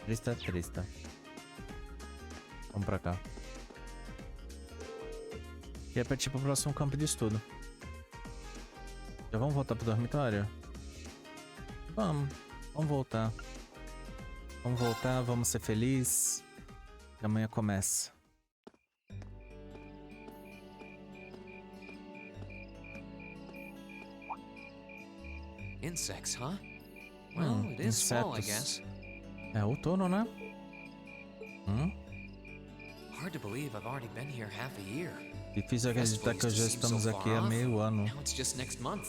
Trista. Vamos pra cá. E é partir pro próximo campo de estudo. Já vamos voltar pro dormitório? Vamos voltar. Vamos ser felizes. E amanhã começa.
Insects, huh? Well, it is fall, I guess.
É outono, né?
Hard to believe I've already been here half a year.
Difícil acreditar que já estamos aqui há meio ano.
Now it's just next month.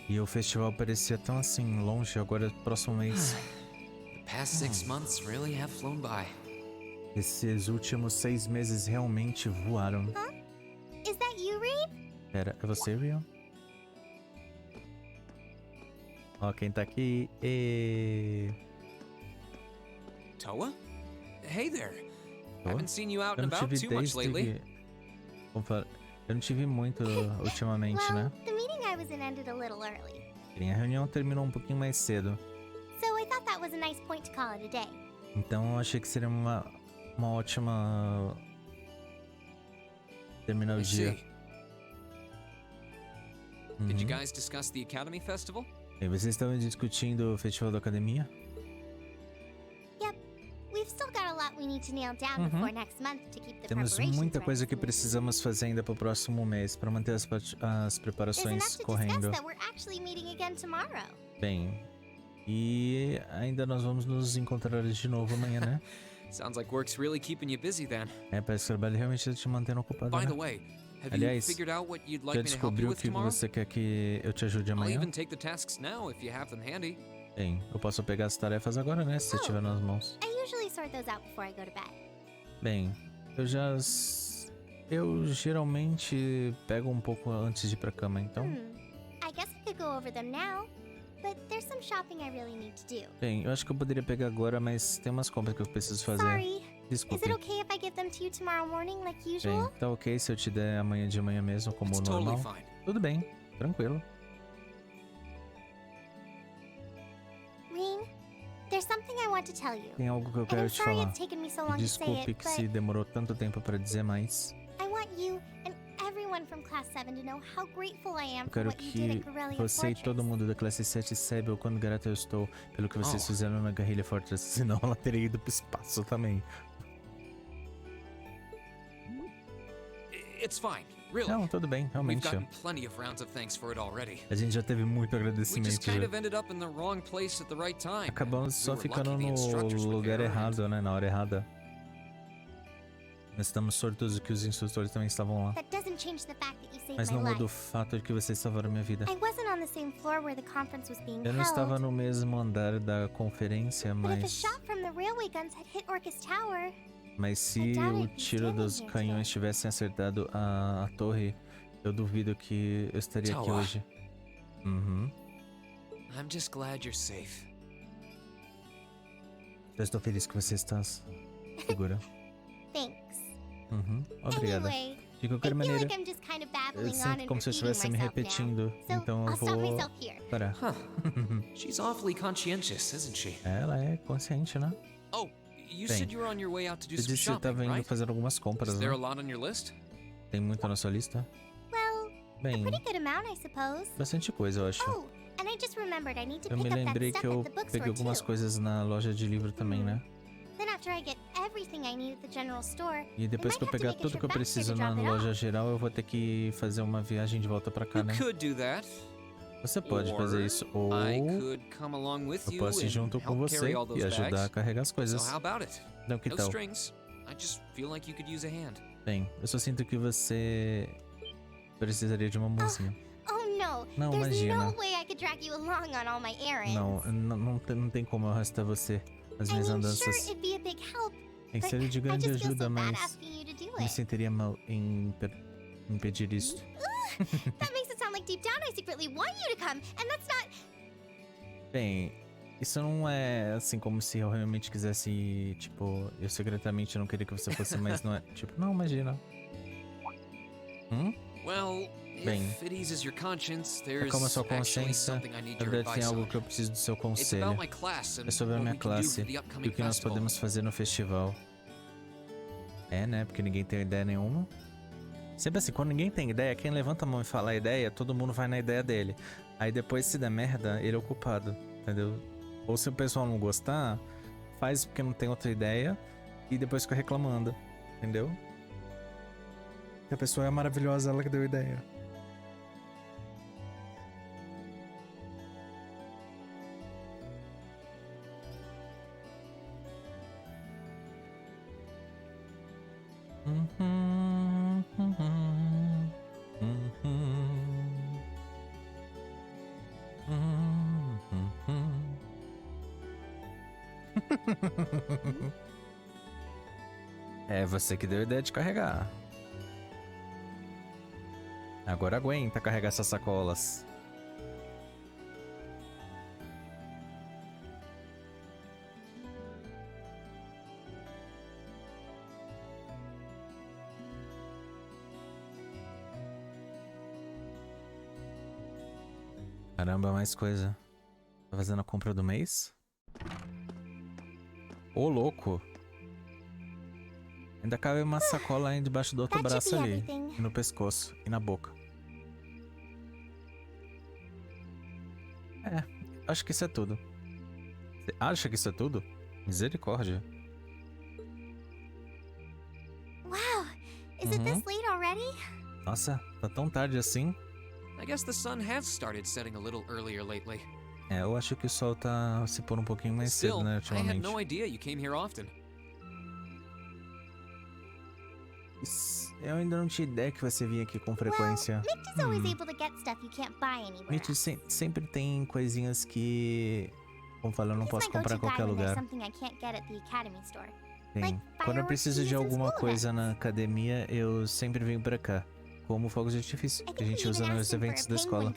E o festival parecia tão assim longe, agora é próximo mês.
The past 6 months really have flown by.
Esses últimos 6 meses realmente voaram.
Is that you, Reed?
Pera, é você, Rio? Ó, quem tá aqui?
Toa? Hey there. Haven't seen you out
Eu
and
não
about
tive
too much lately.
Eu não tive muito ultimamente, né?
The meeting I was in ended a little early.
A reunião terminou um pouquinho mais cedo.
So I thought that was a nice point to call it a day.
Então eu achei que seria uma ótima terminar o dia.
Did you guys discuss the Academy Festival?
E vocês estavam discutindo o festival da academia?
Yep. We've still got a lot we need to nail down before next month to keep the
Temos
preparations
muita
ready.
coisa que precisamos fazer ainda para o próximo mês para manter as
There's
preparações
enough to
correndo.
discuss that we're actually meeting again tomorrow.
Bem, e ainda nós vamos nos encontrar de novo amanhã, né?
Sounds like work's really keeping you busy then.
Parece que o trabalho realmente está te mantendo ocupado,
By
né?
the way, have
Aliás,
you figured out what you'd
já
like me to help you
descobriu o
with
que
tomorrow?
você quer que eu te ajude
I'll
amanhã?
even take the tasks now if you have them handy.
Bem, eu posso pegar as tarefas agora, né? Se você tiver nas mãos.
I usually sort those out before I go to bed.
Bem, eu geralmente pego um pouco antes de ir pra cama, então.
I guess I could go over them now, but there's some shopping I really need to do.
Bem, eu acho que eu poderia pegar agora, mas tem umas compras que eu preciso fazer.
Sorry.
Desculpe.
Is it okay if I give them to you tomorrow morning like usual?
Bem, tá ok se eu te der amanhã de manhã mesmo, como
It's
normal?
totally fine.
Tudo bem, tranquilo.
Reen, there's something I want to tell you.
Tem algo que eu
And
quero
I'm
te
sorry
falar.
it's taken me so long to say
Desculpe
it,
que
but
se demorou tanto tempo pra dizer, mas
I want you and everyone from Class 7 to know how grateful I am
eu
for
quero
what you did
que
at Corellia
você e
Fortress.
todo mundo da classe 7 saiba o quão grato eu estou pelo que vocês fizeram na Guerrilha Fortress, senão ela teria ido pro espaço também.
It's fine, really.
Não, tudo bem,
We've
realmente.
gotten plenty of rounds of thanks for it already.
A gente já teve muito
We just
agradecimento.
kind
Já.
of ended up in the wrong place at the right time.
Acabamos só
We were
ficando
lucky the instructors
no
were
lugar
there, and
errado, né? Na hora errada. Nós estamos sortudos que os instrutores também estavam lá.
That doesn't change the fact that you saved
Mas
my
não muda o
life.
fato de que vocês salvaram minha vida.
I wasn't on the same floor where the conference was being
Eu não estava
held,
no mesmo andar da conferência,
but if a
mas...
shot from the railway guns had hit Orcus Tower,
Mas se o tiro dos canhões tivessem acertado a torre, eu duvido que eu estaria aqui
Tawa.
hoje. Uhum.
I'm just glad you're safe.
Eu estou feliz que você está segura.
thanks.
Uhum. Obrigada.
Anyway,
De qualquer
I feel
maneira,
like I'm just kind of
eu
babbling on
sinto
and
como se eu
repeating
estivesse me
myself
repetindo,
now. So
então eu
I'll stop
vou
myself here.
parar.
She's awfully conscientious, isn't she?
Ela é consciente, né?
Oh, you
Bem,
said you were on your way out to do
Você
some
disse que
shopping,
estava indo
right?
fazer algumas compras,
Is
né?
there a lot on your list?
Tem muito na sua lista?
Well,
Bem,
pretty good amount, I suppose.
bastante coisa, eu acho.
Oh, and I just remembered I need to
Eu
pick
me
up that
lembrei
stuff
que eu
at the
peguei
bookstore
algumas
too.
coisas na loja de livro também, né?
Then after I get everything I need at the general store,
E depois que eu pegar tudo que eu preciso na loja geral, eu vou ter que fazer uma viagem de volta pra cá, né?
You could do that.
Você pode
Or
fazer isso, ou
I could come along with
eu
you
posso ir
and
junto com
help
você
carry all
e
those
ajudar a
bags.
carregar as coisas.
So how about it?
Então, que
No
tal?
strings. I just feel like you could use a hand.
Bem, eu só sinto que você precisaria de uma mãozinha.
oh no,
Não,
there's
imagina.
no way I could drag you along on all my errands.
Não tem como eu arrastar você nas
I
minhas
mean,
andanças.
sure, it'd be a big help,
Tem que
but
ser de
I
grande
just feel
ajuda,
so bad
mas
asking you to do
me
it.
sentiria mal em impedir isso.
That makes it sound like deep down I secretly want you to come, and that's not...
Bem, isso não é assim como se eu realmente quisesse ir, tipo, eu secretamente não queria que você fosse, mas não é, tipo, não, imagina.
Well,
Bem,
if it eases your conscience,
é
there's
como a sua
actually
consciência,
something I need
na
your
verdade tem
advice
algo
on.
que eu preciso do seu
It's
conselho.
about my class and
É sobre a
what
minha
we can do
classe
for the
e
upcoming
o que nós
festival.
podemos fazer no festival. É, né? Porque ninguém tem ideia nenhuma. Sempre assim, quando ninguém tem ideia, quem levanta a mão e fala a ideia, todo mundo vai na ideia dele. Aí depois, se der merda, ele é o culpado, entendeu? Ou se o pessoal não gostar, faz porque não tem outra ideia e depois fica reclamando, entendeu? Que a pessoa é maravilhosa, ela que deu a ideia. É você que deu a ideia de carregar. Agora aguenta carregar essas sacolas. Caramba, mais coisa. Tá fazendo a compra do mês? Ô, louco. Ainda cabe uma sacola aí debaixo do outro braço ali. E no pescoço. E na boca. É, acho que isso é tudo. Você acha que isso é tudo? Misericórdia.
Wow, is it this late already?
Nossa, tá tão tarde assim?
I guess the sun has started setting a little earlier lately.
É, eu acho que o sol tá se pondo um pouquinho mais cedo,
Still,
né,
I had
ultimamente.
no idea you came here often.
Eu ainda não tinha ideia que você vinha aqui com frequência.
Mitch is always able to get stuff you can't buy anywhere.
Mitch sempre tem coisinhas que, como falo, eu não
He's
posso
my
comprar em
go-to guy
qualquer
when there's
lugar.
something I can't get at the Academy store.
Tem.
Like
Quando eu preciso de alguma coisa na academia, eu sempre venho pra cá. Como fogos de artifício, que a gente usa nos eventos da escola.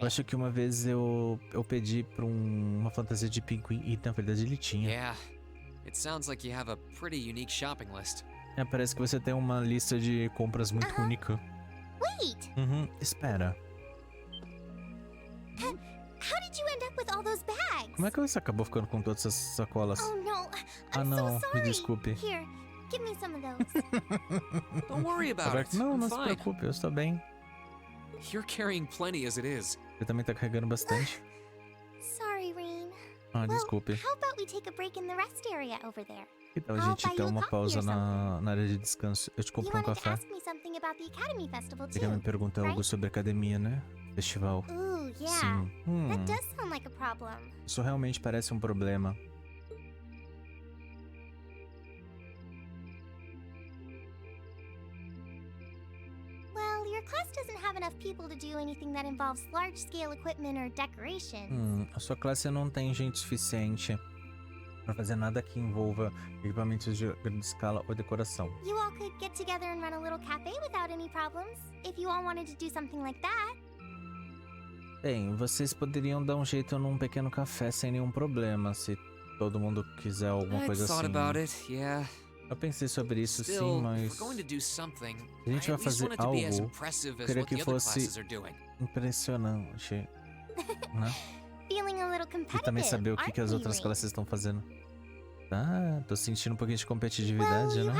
Eu acho que uma vez eu pedi pra uma fantasia de pinguim e na verdade ele tinha.
Yeah. It sounds like you have a pretty unique shopping list.
Parece que você tem uma lista de compras muito única.
Wait!
Espera.
How did you end up with all those bags?
Como é que você acabou ficando com todas essas sacolas?
Oh no,
Ah não, me desculpe.
Here, give me some of those.
Don't worry about it.
Não,
I'm
não se
fine.
preocupe, eu estou bem.
You're carrying plenty as it is.
Você também tá carregando bastante.
Sorry, Rain.
Desculpe.
How about we take a break in the rest area over there?
Que tal a gente ter uma pausa na área de descanso? Eu te compro um café.
Ask me something about the Academy Festival
Você quer me perguntar algo sobre a academia, né? Festival.
Ooh, yeah.
Sim.
That does sound like a problem.
Isso realmente parece um problema.
Well, your class doesn't have enough people to do anything that involves large-scale equipment or decorations.
A sua classe não tem gente suficiente para fazer nada que envolva equipamentos de grande escala ou decoração.
You all could get together and run a little cafe without any problems, if you all wanted to do something like that.
Bem, vocês poderiam dar um jeito num pequeno café sem nenhum problema, se todo mundo quiser alguma coisa assim. Eu pensei sobre isso, sim, mas se a gente vai fazer algo, eu queria que fosse impressionante, né? E também saber o que as outras classes estão fazendo. Ah, tô sentindo um pouquinho de competitividade, né?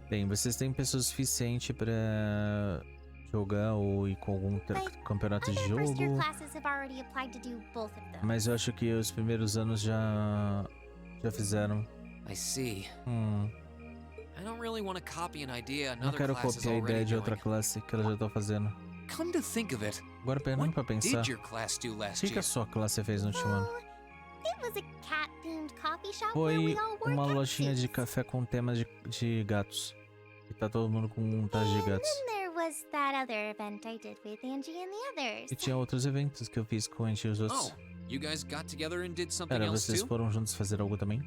Bem, vocês têm pessoas suficientes pra jogar ou ir com algum campeonato de jogo. Mas eu acho que os primeiros anos já fizeram.
I see. I don't really want to copy an idea
Não
another
quero
class is
copiar a
already
ideia de
doing.
outra classe que elas já estão fazendo.
Come to think of it,
Agora pegando pra pensar,
did your class do
o
last
que a
year?
sua classe fez no último ano?
It was a cat-themed coffee shop where
Foi
we all wore
uma
cat
lojinha de
suits.
café com temas de gatos. E tá todo mundo com um traje de gatos.
Then there was that other event I did with Angie and the others.
E tinha outros eventos que eu fiz com a gente e os outros.
Oh, you guys got together and did something
Pera,
else
vocês
too?
foram juntos fazer algo também?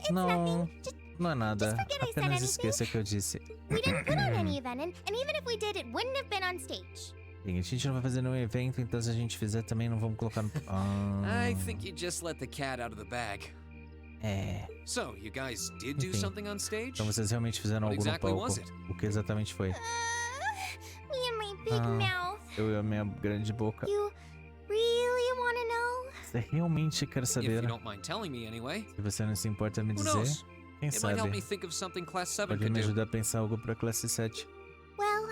It's
Não,
nothing. Just
não é nada.
forget I said
Apenas
anything.
esqueça que eu disse.
we didn't put on any event, and even if we did, it wouldn't have been on stage.
Bem, a gente não vai fazer nenhum evento, então se a gente fizer também não vamos colocar no...
I think you just let the cat out of the bag. So, you guys did do
Enfim.
something on stage?
Então vocês realmente fizeram
What
algo no
exactly
palco.
was it?
O que exatamente foi?
Me and my big mouth.
Eu e a minha grande boca.
You really want to know?
Você realmente quer
If
saber?
you don't mind telling me anyway.
Se você não se importa me
Who
dizer,
knows?
quem
It might help me
sabe?
think of something Class 7
Pode
could
me
do.
ajudar a pensar algo pra classe 7.
Well,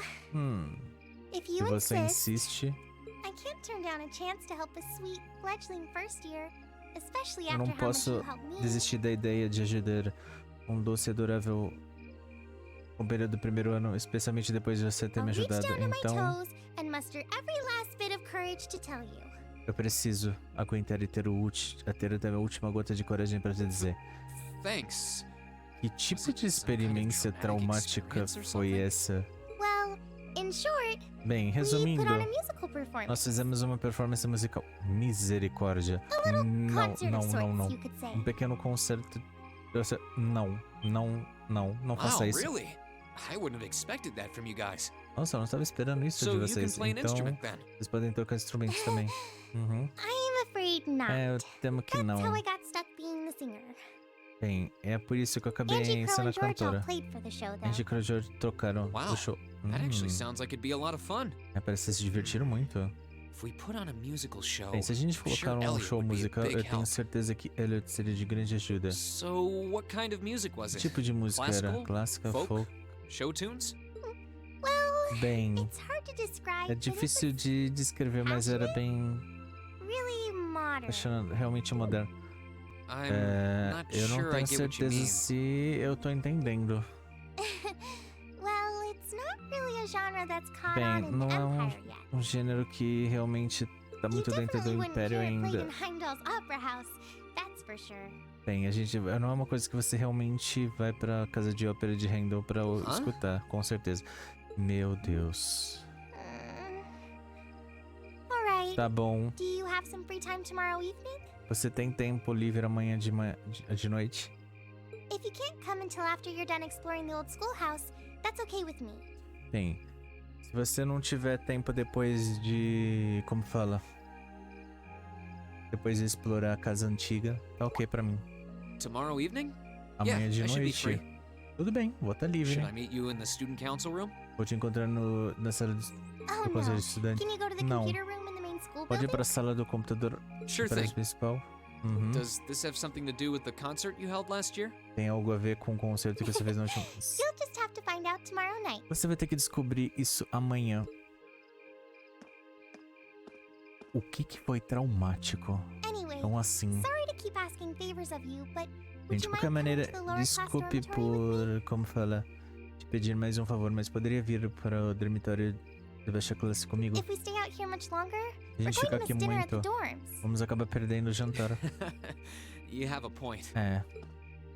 if
Se
you
você
insist,
insiste,
I can't turn down a chance to help a sweet fledgling first year, especially
eu
after
não
how much
posso
you helped me.
desistir da ideia de ajudar um doce e adorável companheiro do primeiro ano, especialmente depois de você ter me
I'll reach
ajudado.
down to my
Então,
toes and muster every last bit of courage to tell you.
eu preciso aguentar e ter até a última gota de coragem para te dizer.
Thanks.
Que tipo de experiência traumática foi essa?
Well, in short,
Bem,
we
resumindo,
put on a musical performance.
nós fizemos uma performance musical. Misericórdia. Não,
concert
não,
of
não,
sorts,
não.
you could say.
Um pequeno concerto. Não faça
Wow,
isso.
really? I wouldn't have expected that from you guys.
Nossa, eu não estava esperando isso
So
de
you can
vocês.
play an
Então,
instrument then.
vocês podem tocar instrumentos também.
I'm afraid not.
Eu temo que não.
That's how I got stuck being the singer.
Bem, é por isso que eu acabei
Angie, Crow,
sendo
and
a
George all
cantora.
played for the show, though.
Angie e Crow e George tocaram
Wow,
no show.
that actually sounds like it'd be a lot of fun.
Parece que se divertiram muito.
If we put on a musical show,
Bem, se a gente
I'm sure
colocar um
Elliot
show
would be a
musical,
big
eu tenho
help.
certeza que Elliot seria de grande ajuda.
So, what kind of music was
Que
it?
tipo de música era?
Classical?
Clássica, folk?
Show tunes?
Bem,
It's hard to describe,
é
but it
difícil de descrever, mas era bem...
was really modern.
achando realmente moderno.
I'm not
Eu não
sure I
tenho
get what you
certeza
mean.
se eu tô entendendo.
Well, it's not really a genre that's caught on
Bem,
in
não
the
é
Empire yet.
um gênero que realmente tá muito dentro do
Definitely wouldn't
Império
hear it played
ainda.
in Heimdall's Opera House, that's for sure.
Bem, não é uma coisa que você realmente vai pra casa de ópera de Handel pra escutar, com certeza. Meu Deus.
Alright.
Tá bom.
Do you have have some free time tomorrow evening?
Você tem tempo livre amanhã de noite?
If you can't come until after you're done exploring the old schoolhouse, that's okay with me.
Tem. Se você não tiver tempo depois de... Como fala? Depois de explorar a casa antiga, tá ok pra mim.
Tomorrow evening?
Amanhã de
I should be
noite.
free.
Tudo bem, vou estar livre.
Should I meet you in the student council room?
Vou te encontrar na sala do conselho de estudante.
Can you go to the
Não.
computer room in the main school
Pode ir
building?
pra sala do computador
Sure
do prédio
thing.
principal.
Does this have something to do with the concert you held last year?
Tem algo a ver com o concerto que você fez na última vez.
You'll just have to find out tomorrow night.
Você vai ter que descobrir isso amanhã. O que foi traumático?
Anyway,
Então assim.
sorry to keep asking favors of you, but
Gente,
would
de
you
qualquer
mind coming
maneira,
to the lower class
desculpe
dormitory with
por, como fala, te pedir mais um favor, mas poderia vir para o dormitório de baixa classe comigo?
me? If we stay out here much longer,
A
we're
gente
going
ficar
to
aqui
miss dinner at the
muito,
dorms.
vamos acabar perdendo o jantar.
You have a point.
É,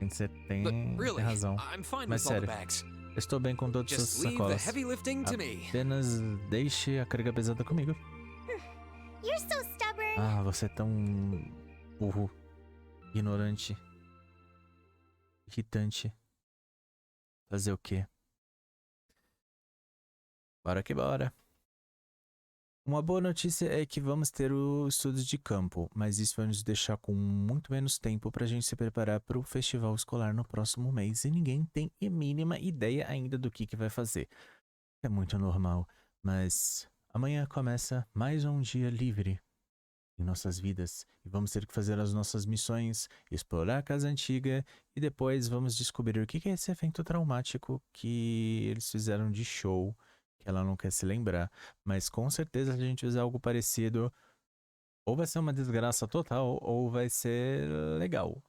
você tem
really,
razão.
I'm fine
Mas
with all the
sério,
bags.
eu estou bem com todas as
Just leave the
sacolas.
heavy lifting to me.
Apenas deixe a carga pesada comigo.
You're so stubborn.
Ah, você é tão burro, ignorante, irritante. Fazer o quê? Bora que bora. Uma boa notícia é que vamos ter os estudos de campo, mas isso vai nos deixar com muito menos tempo pra gente se preparar para o festival escolar no próximo mês e ninguém tem a mínima ideia ainda do que vai fazer. É muito normal, mas amanhã começa mais um dia livre em nossas vidas e vamos ter que fazer as nossas missões, explorar a casa antiga e depois vamos descobrir o que é esse evento traumático que eles fizeram de show, que ela não quer se lembrar, mas com certeza se a gente fizer algo parecido, ou vai ser uma desgraça total ou vai ser legal.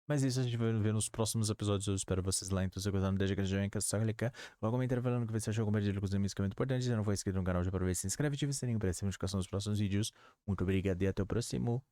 Mas isso a gente vai ver nos próximos episódios. Eu espero vocês lá. Então, se você gostar, não deixa que é só clicar. Logo comentário falando que você achou, compartilha com os amigos, que é muito importante. Se não for inscrito no canal, já aproveita e se inscreve, ativa o sininho para receber notificação dos próximos vídeos. Muito obrigado e até o próximo.